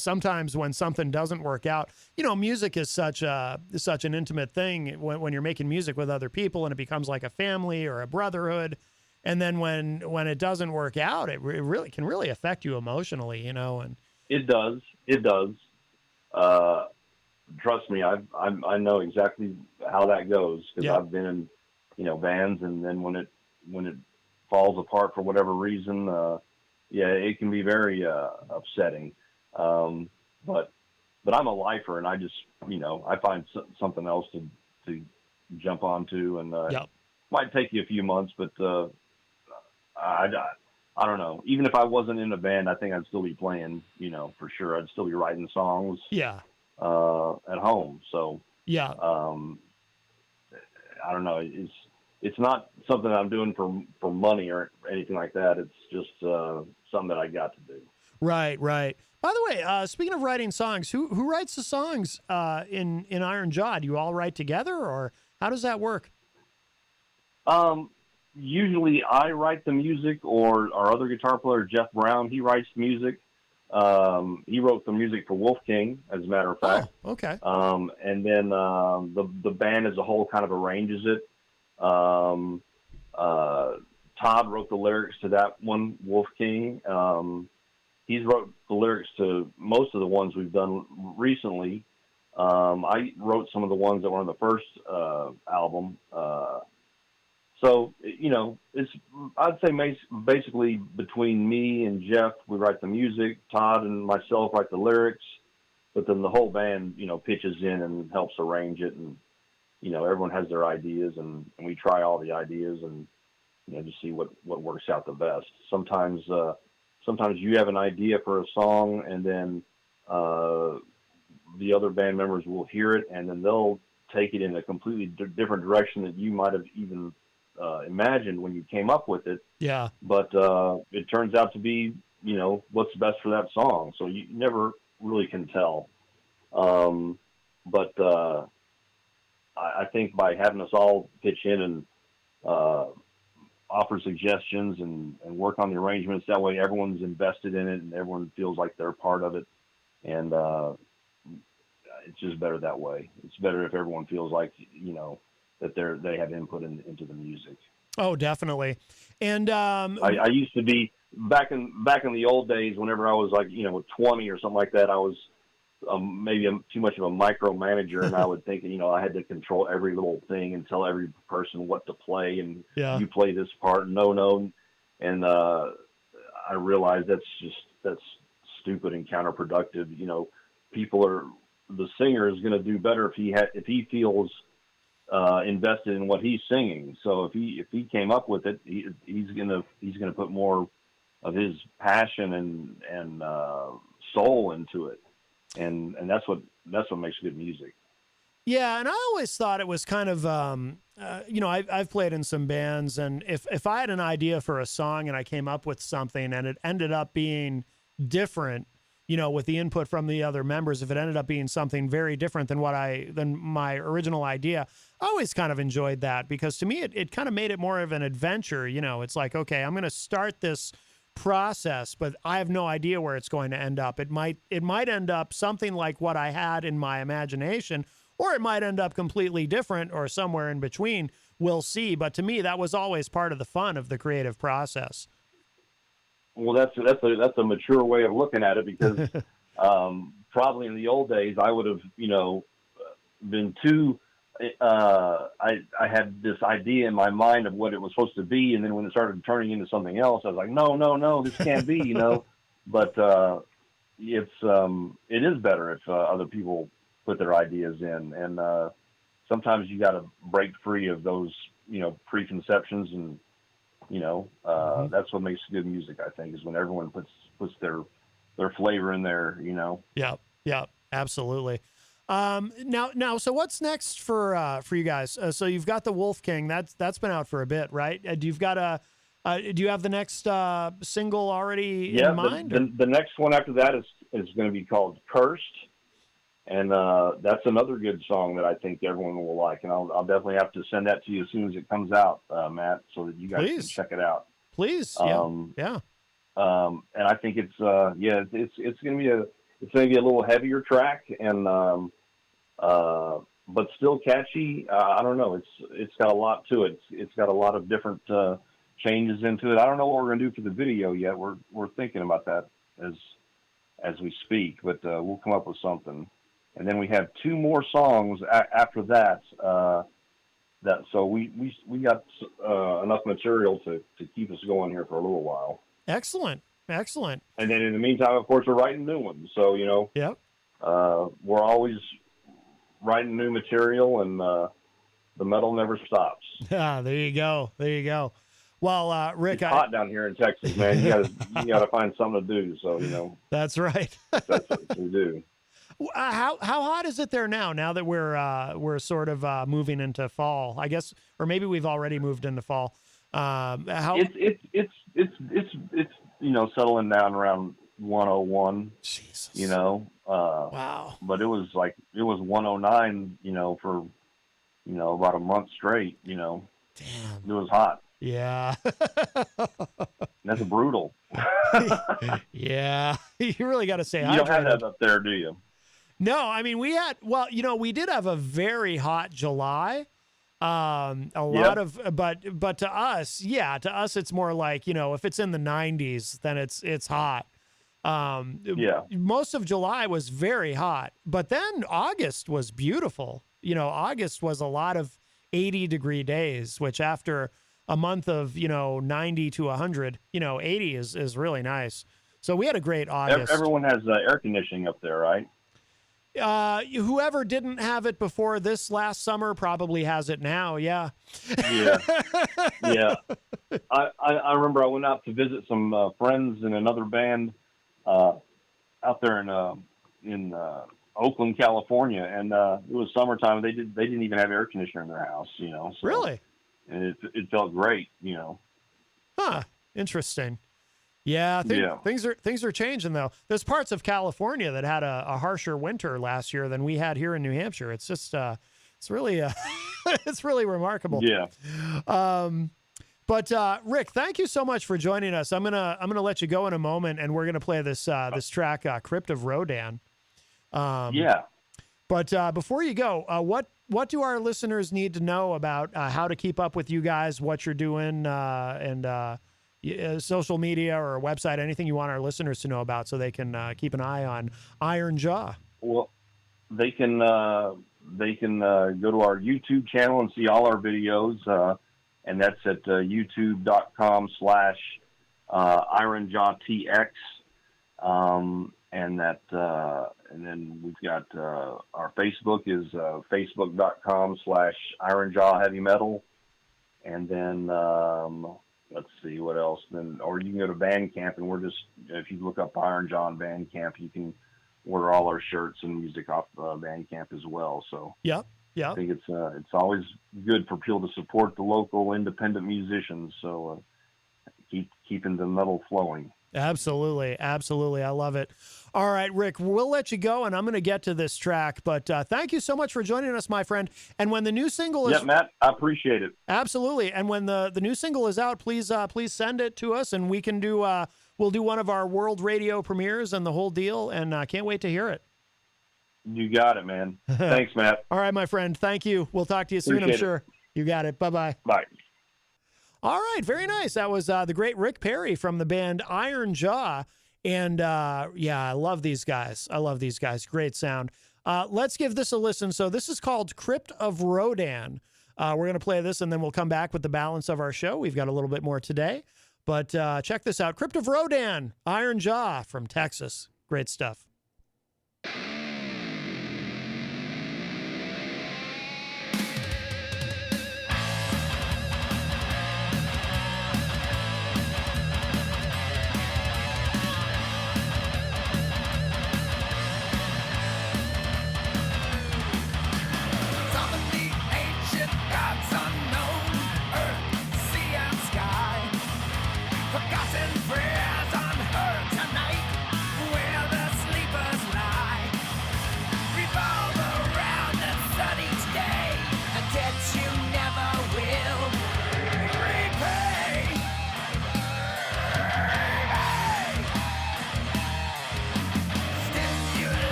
sometimes when something doesn't work out, music is such an intimate thing when you're making music with other people, and it becomes like a family or a brotherhood. And then when it doesn't work out, it really can affect you emotionally, and it does. trust me, I know exactly how that goes because Yeah. I've been in, bands, and then when it falls apart for whatever reason, yeah, it can be very upsetting. But I'm a lifer, and I just, I find something else to jump onto, and Yep. might take you a few months, but I don't know. Even if I wasn't in a band, I think I'd still be playing, for sure. I'd still be writing songs Yeah. at home. So Yeah. I don't know. It's not something I'm doing for money or anything like that. It's just something that I got to do. Right. Right. By the way, speaking of writing songs, who writes the songs in Iron Jaw? Do you all write together, or how does that work? Usually I write the music, or our other guitar player, Jeff Brown, he writes the music. He wrote the music for Wolf King, as a matter of fact. Oh, okay. And then the band as a whole kind of arranges it. Todd wrote the lyrics to that one, Wolf King. He's wrote the lyrics to most of the ones we've done recently. I wrote some of the ones that were on the first album. So, I'd say basically between me and Jeff, we write the music. Todd and myself write the lyrics. But then the whole band, pitches in and helps arrange it. And, everyone has their ideas, and we try all the ideas and, just see what works out the best. Sometimes you have an idea for a song, and then the other band members will hear it, and then they'll take it in a completely different direction that you might have even imagined when you came up with it. Yeah. But it turns out to be, what's best for that song. So you never really can tell. But I think by having us all pitch in and offer suggestions and work on the arrangements, that way everyone's invested in it and everyone feels like they're part of it. And it's just better that way. It's better if everyone feels like, that they have input into the music. Oh, definitely. And I used to be back in the old days, whenever I was like, 20 or something like that, I was maybe too much of a micromanager, and I would think, I had to control every little thing and tell every person what to play, and you play this part, no. And I realized that's stupid and counterproductive. The singer is going to do better if he feels invested in what he's singing. So if he came up with it, he's gonna put more of his passion and soul into it, and that's what makes good music. Yeah, and I always thought it was kind of, I've played in some bands, and if I had an idea for a song and I came up with something and it ended up being different, with the input from the other members, if it ended up being something very different than my original idea, I always kind of enjoyed that, because to me, it kind of made it more of an adventure. It's like, okay, I'm going to start this process, but I have no idea where it's going to end up. It might end up something like what I had in my imagination, or it might end up completely different or somewhere in between. We'll see. But to me, that was always part of the fun of the creative process. Well, that's a mature way of looking at it, because probably in the old days I would have, been too. I had this idea in my mind of what it was supposed to be, and then when it started turning into something else, I was like, no, this can't be, But it is better if other people put their ideas in, and sometimes you got to break free of those, preconceptions, and that's what makes good music, I think, is when everyone puts their flavor in there, Yeah, absolutely. Now, so what's next for you guys? So you've got the Wolf King. That's been out for a bit, right? Do you have the next single already in mind? The next one after that is going to be called Cursed. And that's another good song that I think everyone will like. And I'll definitely have to send that to you as soon as it comes out, Matt, so that you guys can check it out. Please. Yeah. And I think it's going to be a little heavier track, and but still catchy. I don't know. It's got a lot to it. It's got a lot of different changes into it. I don't know what we're going to do for the video yet. We're thinking about that as we speak, but we'll come up with something. and then we have 2 more songs after that. So we got enough material to keep us going here for a little while. Excellent. And then in the meantime, of course, we're writing new ones. So, you know, yep. We're always writing new material, and the metal never stops. There you go. Well, Rick, it's hot down here in Texas, man. You gotta find something to do. So, you know, that's right. That's what we do. How hot is it there now? Now that we're sort of moving into fall, I guess, or maybe we've already moved into fall. It's you know, settling down around 101. Jesus. You know. Wow. But it was 109. You know, for about a month straight. You know. Damn. It was hot. Yeah. That's brutal. Yeah. You really got to say you don't have that up there, do you? No, I mean, we did have a very hot July. But to us, it's more like, you know, if it's in the 90s, then it's hot. Most of July was very hot, but then August was beautiful. You know, August was a lot of 80-degree days, which after a month of, 90 to 100, 80 is really nice. So we had a great August. Everyone has air conditioning up there, right? Whoever didn't have it before this last summer probably has it now. Yeah. Yeah. I remember I went out to visit some friends in another band out there in Oakland, California, and it was summertime. They didn't even have air conditioner in their house, So, really? And it felt great, Huh. Interesting. Yeah, things are changing though. There's parts of California that had a harsher winter last year than we had here in New Hampshire. It's just it's really it's really remarkable. Yeah. But Rick, thank you so much for joining us. I'm gonna let you go in a moment, and we're gonna play this track, "Crypt of Rodan." Yeah. But before you go, what do our listeners need to know about how to keep up with you guys, what you're doing, and social media or a website, anything you want our listeners to know about, so they can keep an eye on Iron Jaw? Well, they can go to our YouTube channel and see all our videos, and that's at youtube.com/IronJawTX. And then we've got our Facebook is facebook.com/IronJawHeavyMetal. And then let's see what else. Or you can go to Bandcamp, and if you look up Iron Jaw on Bandcamp, you can order all our shirts and music off Bandcamp as well. So yeah. I think it's always good for people to support the local independent musicians. So keeping the metal flowing. Absolutely. I love it. All right, Rick, we'll let you go, and I'm going to get to this track, but thank you so much for joining us, my friend. And when the new single is... Yeah, Matt, I appreciate it. Absolutely. And when the new single is out, please send it to us, and we can do... we'll do one of our world radio premieres and the whole deal, and I can't wait to hear it. You got it, man. Thanks, Matt. All right, my friend. Thank you. We'll talk to you soon, Appreciate I'm sure. it. You got it. Bye-bye. Bye. All right, very nice. That was the great Rick Perry from the band Iron Jaw. And I love these guys. Great sound. Let's give this a listen. So this is called Crypt of Rodan. We're going to play this, and then we'll come back with the balance of our show. We've got a little bit more today. But check this out. Crypt of Rodan, Iron Jaw from Texas. Great stuff.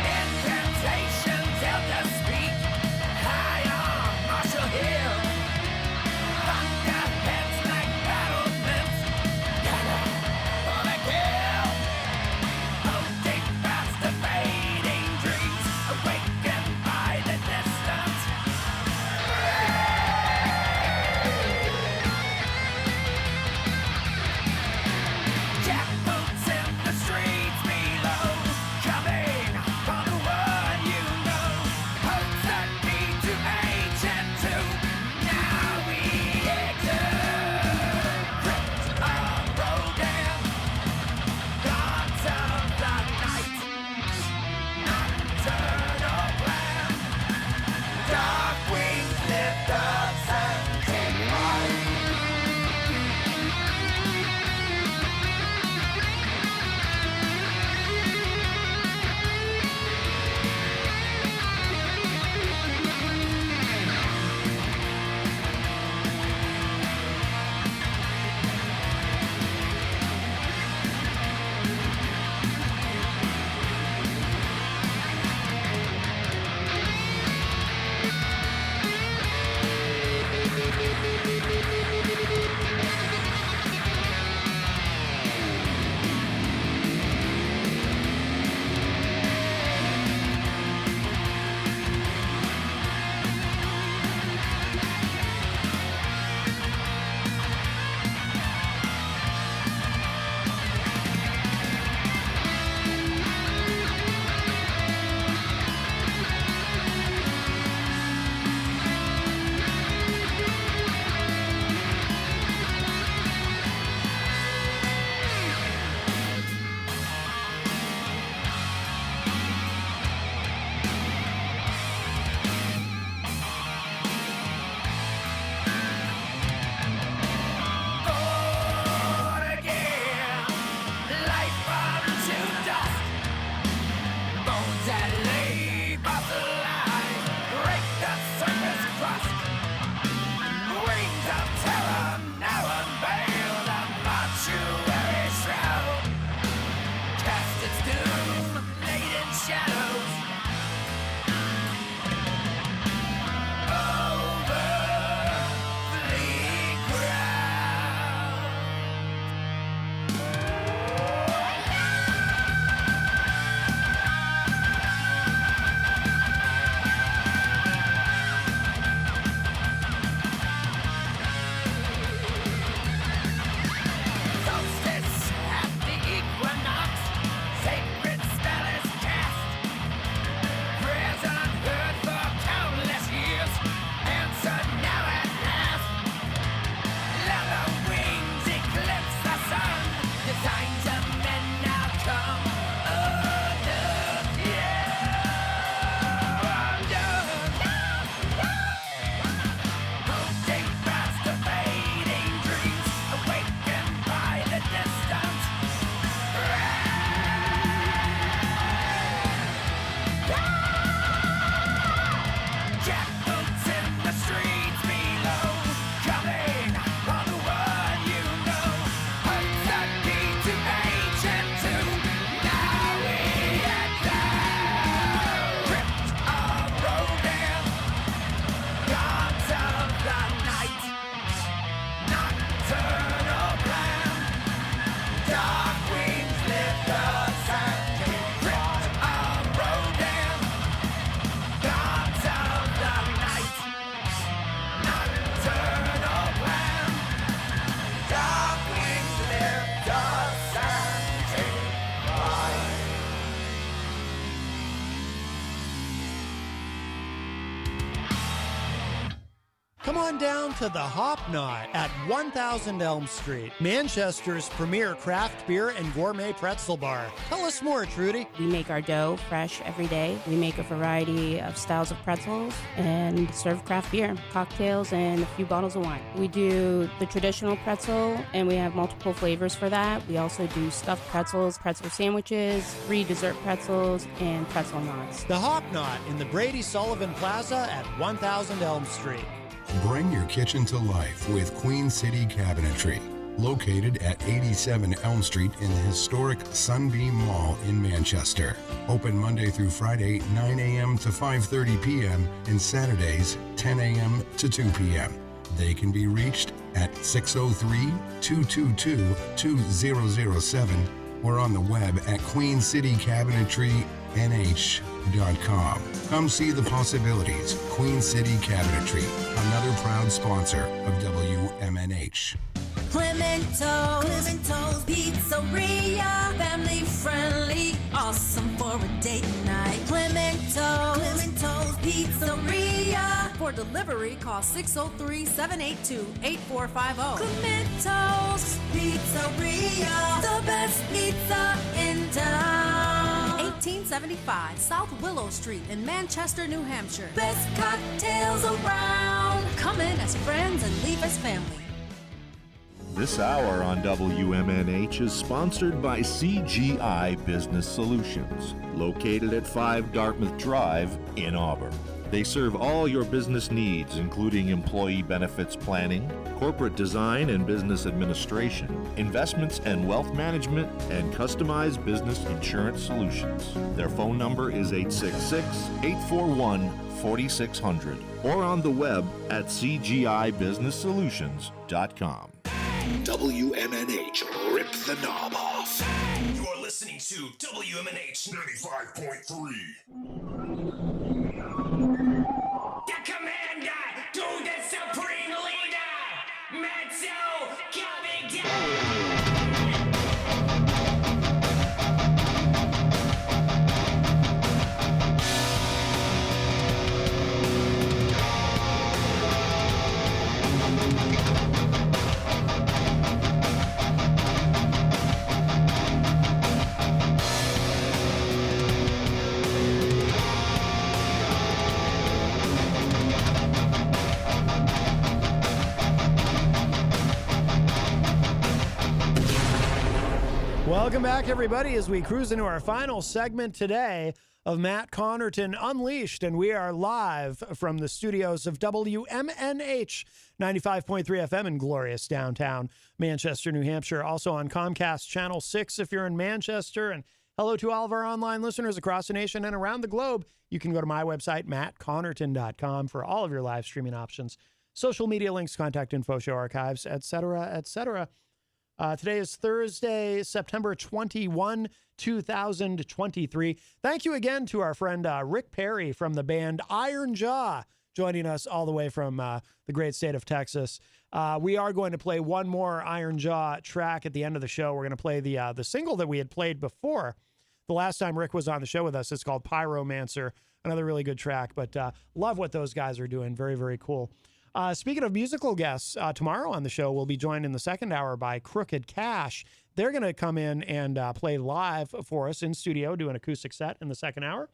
Incantations held to speak high on martial shadows. Over the ground. Solstice at the equinox, sacred spell is cast. Prayers unheard for countless years, answered now at last. Let the wings eclipse the sun, the signs of men now come undone. Yeah, undone. Holding fast to fading dreams, awakened by the distance. Jackboots in the streets below, coming on the one you know. Hearts that beat to ancient tune. Now we enter. Crypt of Rodan, gods of the night. Nocturnal plan, dark wings lift the sand. Crypt of Rodan, gods of the night. Nocturnal plan, dark wings lift the sand. Come on down to the Hop Knot at 1000 Elm Street, Manchester's premier craft beer and gourmet pretzel bar. Tell us more, Trudy. We make our dough fresh every day. We make a variety of styles of pretzels and serve craft beer, cocktails, and a few bottles of wine. We do the traditional pretzel, and we have multiple flavors for that. We also do stuffed pretzels, pretzel sandwiches, free dessert pretzels, and pretzel knots. The Hop Knot in the Brady Sullivan Plaza at 1000 Elm Street. Bring your kitchen to life with Queen City Cabinetry, located at 87 Elm Street in the historic Sunbeam Mall in Manchester. Open Monday through Friday, 9 a.m. to 5:30 p.m. and Saturdays, 10 a.m. to 2 p.m. They can be reached at 603-222-2007 or on the web at queencitycabinetrynh.com. Come see the possibilities. Queen City Cabinetry, another proud sponsor of WMNH. Clemento's Pizzeria, family friendly, awesome for a date night. Clemento's Pizzeria. For delivery, call 603-782-8450. Clemento's Pizzeria, the best pizza in town. 1875 South Willow Street in Manchester, New Hampshire. Best cocktails around. Come in as friends and leave as family. This hour on WMNH is sponsored by CGI Business Solutions, located at 5 Dartmouth Drive in Auburn. They serve all your business needs, including employee benefits planning, corporate design and business administration, investments and wealth management, and customized business insurance solutions. Their phone number is 866-841-4600 or on the web at cgibusinesssolutions.com. WMNH, rip the knob off. You're listening to WMNH 95.3. The commander to the supreme leader, Matzo coming down. Welcome back, everybody, as we cruise into our final segment today of Matt Connarton Unleashed, and we are live from the studios of WMNH 95.3 FM in glorious downtown Manchester, New Hampshire. Also on Comcast Channel 6 if you're in Manchester, and Hello to all of our online listeners across the nation and around the globe. You can go to my website, mattconnerton.com, for all of your live streaming options, social media links, contact info, show archives, etc., etc. Today is Thursday, September 21, 2023. Thank you again to our friend Rick Perry from the band Iron Jaw, joining us all the way from the great state of Texas. We are going to play one more Iron Jaw track at the end of the show. We're going to play the single that we had played before the last time Rick was on the show with us. It's called Pyromancer, another really good track, but love what those guys are doing. Very, very cool. Speaking of musical guests, tomorrow on the show, we'll be joined in the second hour by Crooked Cash. They're going to come in and play live for us in studio, do an acoustic set in the second hour,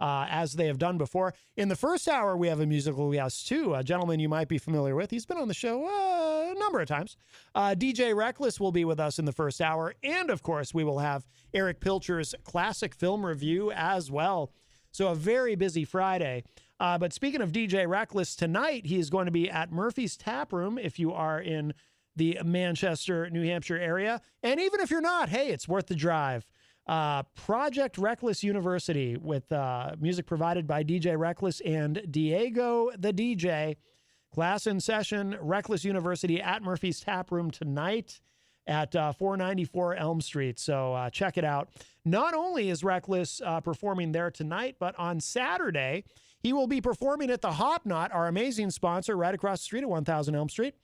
as they have done before. In the first hour, we have a musical guest, too, a gentleman you might be familiar with. He's been on the show a number of times. DJ Reckless will be with us in the first hour. And, of course, we will have Eric Pilcher's classic film review as well. So a very busy Friday. But speaking of DJ Reckless, tonight he is going to be at Murphy's Tap Room if you are in the Manchester, New Hampshire area. And even if you're not, hey, it's worth the drive. Project Reckless University with music provided by DJ Reckless and Diego the DJ. Class in session, Reckless University at Murphy's Tap Room tonight at 494 Elm Street. So check it out. Not only is Reckless performing there tonight, but on Saturday, he will be performing at the Hop Knot, our amazing sponsor right across the street at 1000 Elm Street.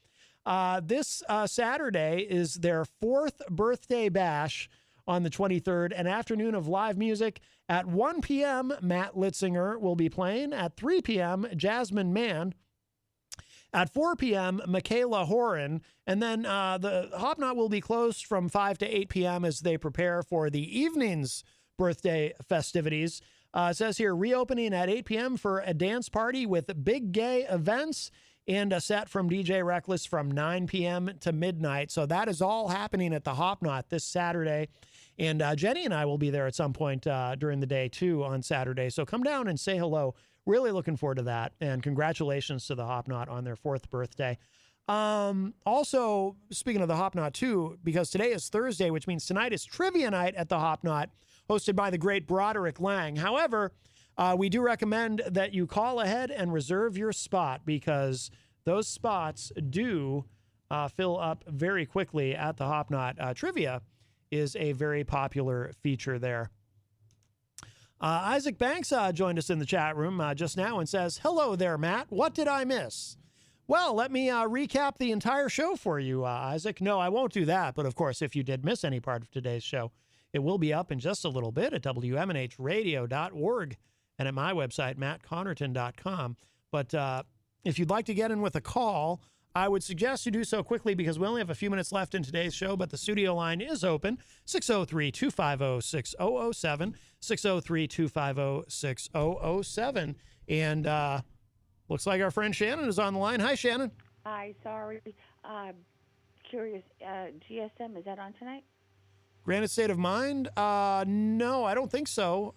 This Saturday is their 4th birthday bash on the 23rd, an afternoon of live music. At 1 p.m., Matt Litzinger will be playing. At 3 p.m., Jasmine Mann. At 4 p.m., Michaela Horan. And then the Hop Knot will be closed from 5 to 8 p.m. as they prepare for the evening's birthday festivities. It says here, reopening at 8 p.m. for a dance party with big gay events and a set from DJ Reckless from 9 p.m. to midnight. So that is all happening at the Hop Knot this Saturday. And Jenny and I will be there at some point during the day, too, on Saturday. So come down and say hello. Really looking forward to that. And congratulations to the Hop Knot on their 4th birthday. Also, speaking of the Hop Knot, too, because today is Thursday, which means tonight is trivia night at the Hop Knot, hosted by the great Broderick Lang. However, we do recommend that you call ahead and reserve your spot because those spots do fill up very quickly at the Hop Knot. Trivia is a very popular feature there. Isaac Banks joined us in the chat room just now and says, hello there, Matt. What did I miss? Well, let me recap the entire show for you, Isaac. No, I won't do that. But, of course, if you did miss any part of today's show, it will be up in just a little bit at WMNHradio.org and at my website, mattconnerton.com. But if you'd like to get in with a call, I would suggest you do so quickly because we only have a few minutes left in today's show, but the studio line is open, 603-250-6007, 603-250-6007. And looks like our friend Shannon is on the line. Hi, Shannon. Hi, sorry. Curious, GSM, is that on tonight? Granite State of Mind? No, I don't think so.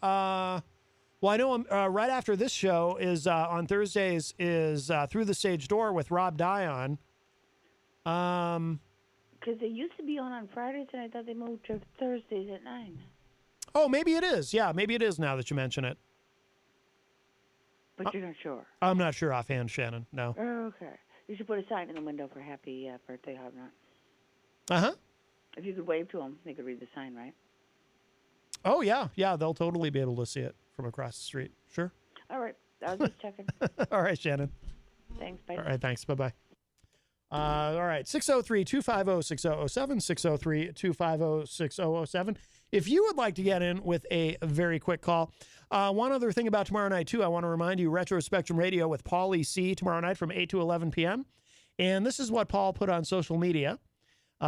Well, I know right after this show is on Thursdays is Through the Stage Door with Rob Dion. Because they used to be on Fridays, and I thought they moved to Thursdays at 9. Oh, maybe it is. Yeah, maybe it is now that you mention it. But you're not sure? I'm not sure offhand, Shannon. No. Oh, okay. You should put a sign in the window for happy birthday, Hop Knot. Uh-huh. If you could wave to them, they could read the sign, right? Oh, yeah. Yeah, they'll totally be able to see it from across the street. Sure. All right. I was just checking. All right, Shannon. Thanks. Bye. All right, thanks. Bye-bye. All right, 603-250-6007, 603-250-6007. If you would like to get in with a very quick call, one other thing about tomorrow night, too, I want to remind you, Retro Spectrum Radio with Pauly C tomorrow night from 8 to 11 p.m. And this is what Paul put on social media.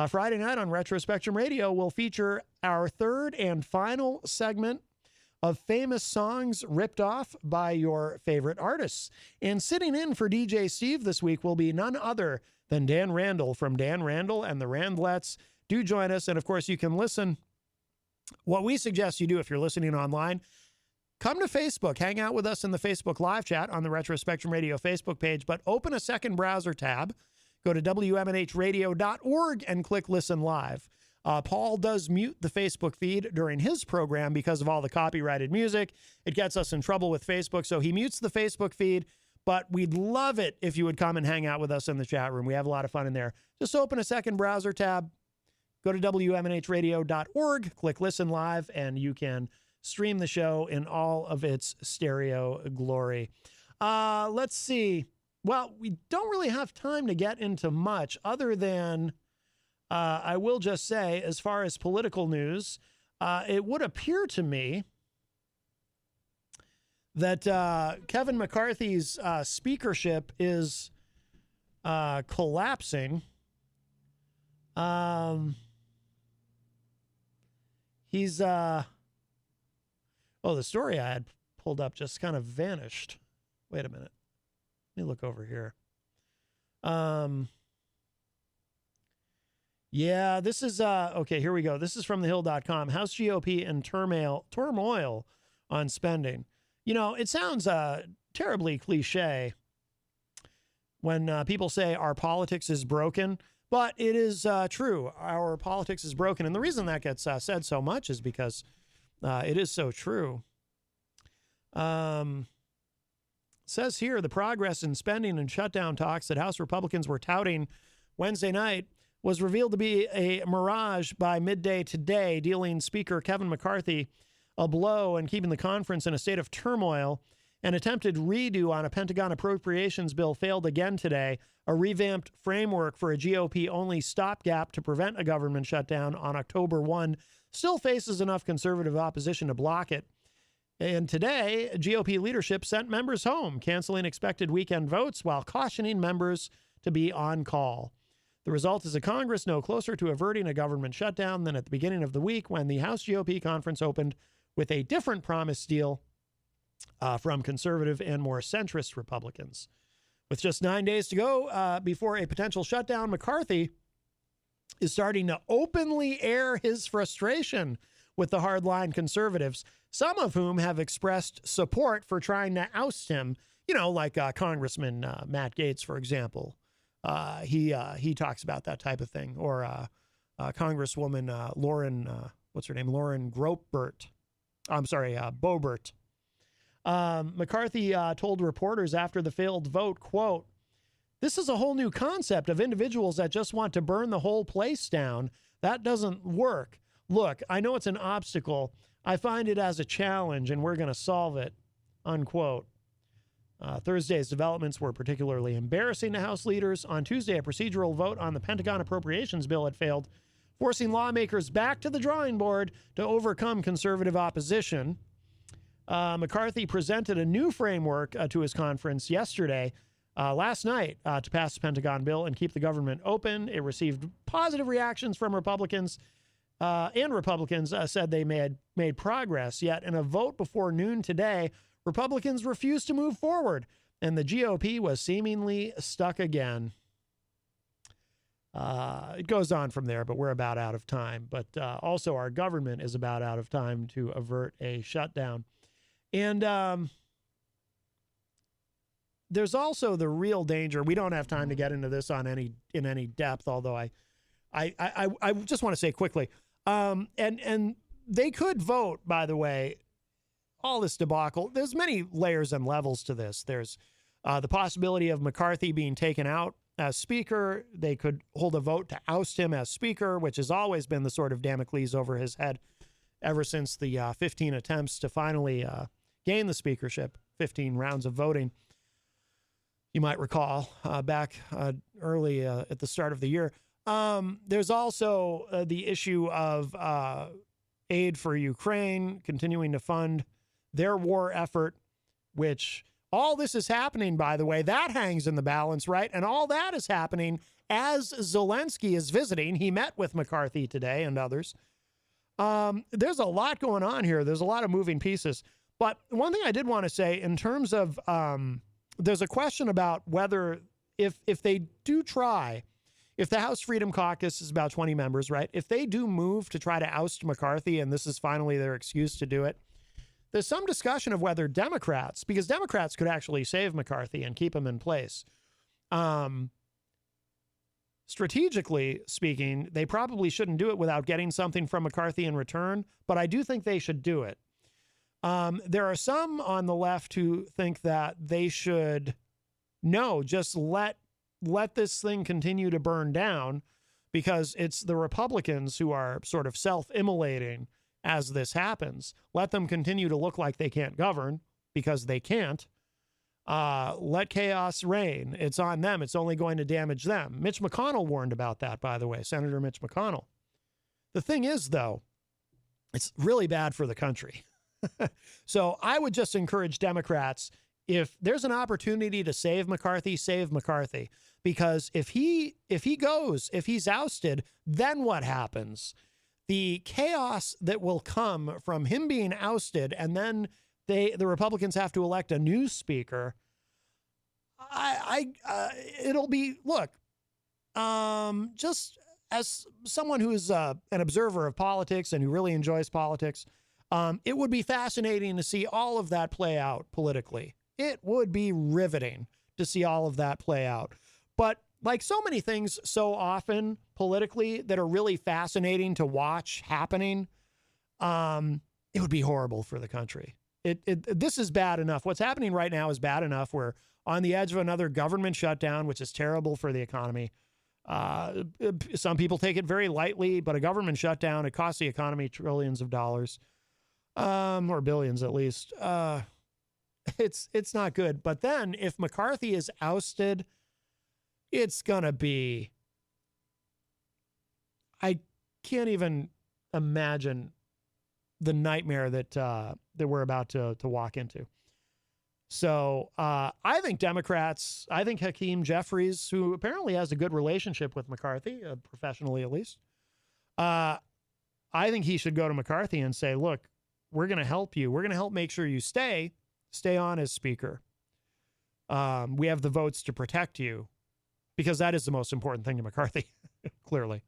Friday night on Retro Spectrum Radio will feature our third and final segment of famous songs ripped off by your favorite artists. And sitting in for DJ Steve this week will be none other than Dan Randall from Dan Randall and the Randlettes. Do join us. And, of course, you can listen. What we suggest you do if you're listening online, come to Facebook. Hang out with us in the Facebook live chat on the Retro Spectrum Radio Facebook page, but open a second browser tab. Go to WMNHradio.org and click Listen Live. Paul does mute the Facebook feed during his program because of all the copyrighted music. It gets us in trouble with Facebook, so he mutes the Facebook feed. But we'd love it if you would come and hang out with us in the chat room. We have a lot of fun in there. Just open a second browser tab, go to WMNHradio.org, click Listen Live, and you can stream the show in all of its stereo glory. Let's see. Well, we don't really have time to get into much other than I will just say, as far as political news, it would appear to me that Kevin McCarthy's speakership is collapsing. He's the story I had pulled up just kind of vanished. Wait a minute. Let me look over here. Yeah, this is okay, here we go. This is from thehill.com. House GOP in turmoil on spending. You know, it sounds terribly cliche when people say our politics is broken, but it is true. Our politics is broken. And the reason that gets said so much is because it is so true. Says here, the progress in spending and shutdown talks that House Republicans were touting Wednesday night was revealed to be a mirage by midday today, dealing Speaker Kevin McCarthy a blow and keeping the conference in a state of turmoil. An attempted redo on a Pentagon appropriations bill failed again today. A revamped framework for a GOP-only stopgap to prevent a government shutdown on October 1 still faces enough conservative opposition to block it. And today, GOP leadership sent members home, canceling expected weekend votes while cautioning members to be on call. The result is a Congress no closer to averting a government shutdown than at the beginning of the week when the House GOP conference opened with a different promise deal from conservative and more centrist Republicans. With just 9 days to go before a potential shutdown, McCarthy is starting to openly air his frustration with the hardline conservatives, some of whom have expressed support for trying to oust him, you know, like Congressman Matt Gaetz, for example. He talks about that type of thing. Or Congresswoman Lauren, what's her name? Lauren Boebert. McCarthy told reporters after the failed vote, quote, "This is a whole new concept of individuals that just want to burn the whole place down. That doesn't work. Look, I know it's an obstacle. I find it as a challenge, and we're going to solve it," unquote. Thursday's developments were particularly embarrassing to House leaders. On Tuesday, a procedural vote on the Pentagon appropriations bill had failed, forcing lawmakers back to the drawing board to overcome conservative opposition. McCarthy presented a new framework to his conference last night, to pass the Pentagon bill and keep the government open. It received positive reactions from Republicans, and Republicans said they made progress. Yet in a vote before noon today, Republicans refused to move forward, and the GOP was seemingly stuck again. It goes on from there, but we're about out of time. But also our government is about out of time to avert a shutdown. And there's also the real danger. We don't have time to get into this in any depth, although I just want to say quickly, and they could vote, by the way, all this debacle. There's many layers and levels to this. There's the possibility of McCarthy being taken out as speaker. They could hold a vote to oust him as speaker, which has always been the sort of Damocles over his head ever since the 15 attempts to finally gain the speakership, 15 rounds of voting. You might recall back early at the start of the year. There's also the issue of aid for Ukraine, continuing to fund their war effort, which all this is happening, by the way, that hangs in the balance, right? And all that is happening as Zelensky is visiting. He met with McCarthy today and others. There's a lot going on here. There's a lot of moving pieces. But one thing I did want to say in terms of there's a question about whether if they do try, if the House Freedom Caucus is about 20 members, right? If they do move to try to oust McCarthy and this is finally their excuse to do it, there's some discussion of whether Democrats, because Democrats could actually save McCarthy and keep him in place. strategically speaking, they probably shouldn't do it without getting something from McCarthy in return, but I do think they should do it. There are some on the left who think that they should, just let this thing continue to burn down, because it's the Republicans who are sort of self-immolating as this happens. Let them continue to look like they can't govern, because they can't. Let chaos reign. It's on them. It's only going to damage them. Mitch McConnell warned about that, by the way, Senator Mitch McConnell. The thing is, though, it's really bad for the country. So I would just encourage Democrats, if there's an opportunity to save McCarthy, because if he's ousted, then what happens? The chaos that will come from him being ousted, and then the Republicans have to elect a new speaker. It'll be, look, just as someone who's an observer of politics and who really enjoys politics, it would be fascinating to see all of that play out politically. It would be riveting to see all of that play out. But like so many things so often politically that are really fascinating to watch happening, it would be horrible for the country. This is bad enough. What's happening right now is bad enough. We're on the edge of another government shutdown, which is terrible for the economy. Some people take it very lightly, but a government shutdown, it costs the economy trillions of dollars, or billions at least. It's not good. But then if McCarthy is ousted, it's going to be, I can't even imagine the nightmare that we're about to walk into. So I think Democrats, I think Hakeem Jeffries, who apparently has a good relationship with McCarthy, professionally at least, I think he should go to McCarthy and say, look, we're going to help you. We're going to help make sure you stay on as speaker. We have the votes to protect you, because that is the most important thing to McCarthy, clearly.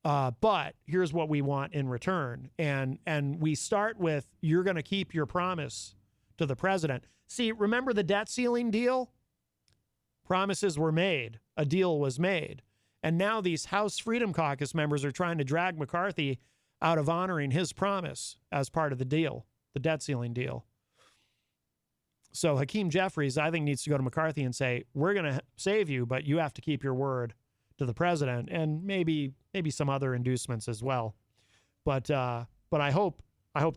But here's what we want in return. And we start with, you're going to keep your promise to the president. See, remember the debt ceiling deal? Promises were made. A deal was made. And now these House Freedom Caucus members are trying to drag McCarthy out of honoring his promise as part of the deal, the debt ceiling deal. So Hakeem Jeffries, I think, needs to go to McCarthy and say, we're going to save you, but you have to keep your word to the president, and maybe some other inducements as well. But I hope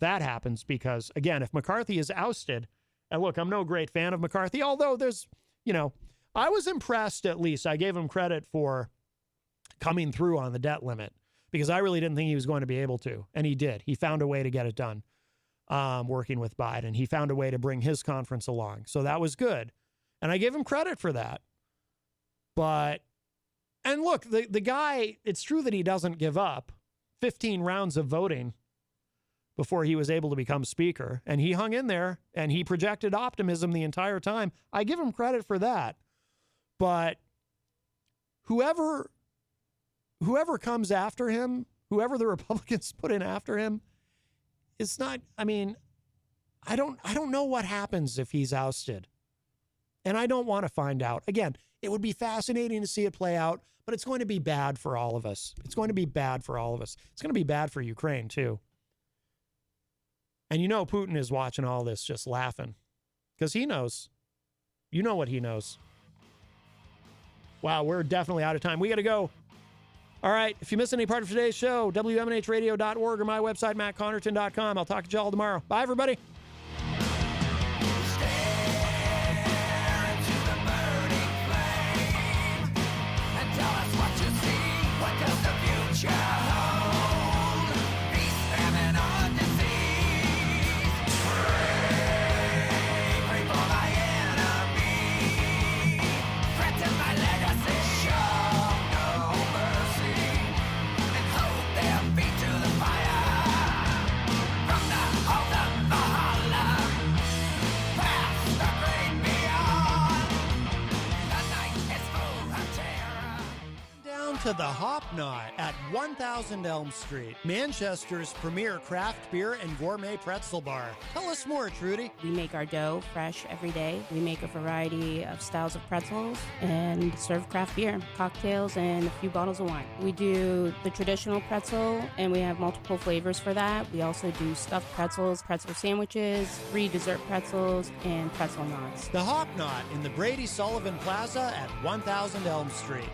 that happens, because, again, if McCarthy is ousted, and look, I'm no great fan of McCarthy, although there's, I was impressed, at least. I gave him credit for coming through on the debt limit, because I really didn't think he was going to be able to. And he did. He found a way to get it done, working with Biden. He found a way to bring his conference along. So that was good. And I gave him credit for that. And look, the guy, it's true that he doesn't give up 15 rounds of voting before he was able to become speaker. And he hung in there, and he projected optimism the entire time. I give him credit for that. But whoever comes after him, whoever the Republicans put in after him, it's not, I don't know what happens if he's ousted. And I don't want to find out. Again, it would be fascinating to see it play out, but it's going to be bad for all of us. It's going to be bad for all of us. It's going to be bad for Ukraine, too. And Putin is watching all this just laughing, because he knows. You know what he knows. Wow, we're definitely out of time. We got to go. All right, if you miss any part of today's show, WMNHradio.org or my website, MattConnarton.com. I'll talk to y'all tomorrow. Bye, everybody. From the halls of Valhalla. to the Hop Knot at 1000 Elm Street, Manchester's premier craft beer and gourmet pretzel bar. Tell us more, Trudy. We make our dough fresh every day. We make a variety of styles of pretzels and serve craft beer, cocktails, and a few bottles of wine. We do the traditional pretzel, and we have multiple flavors for that. We also do stuffed pretzels, pretzel sandwiches, free dessert pretzels, and pretzel knots. The Hop Knot in the Brady Sullivan Plaza at 1000 Elm Street.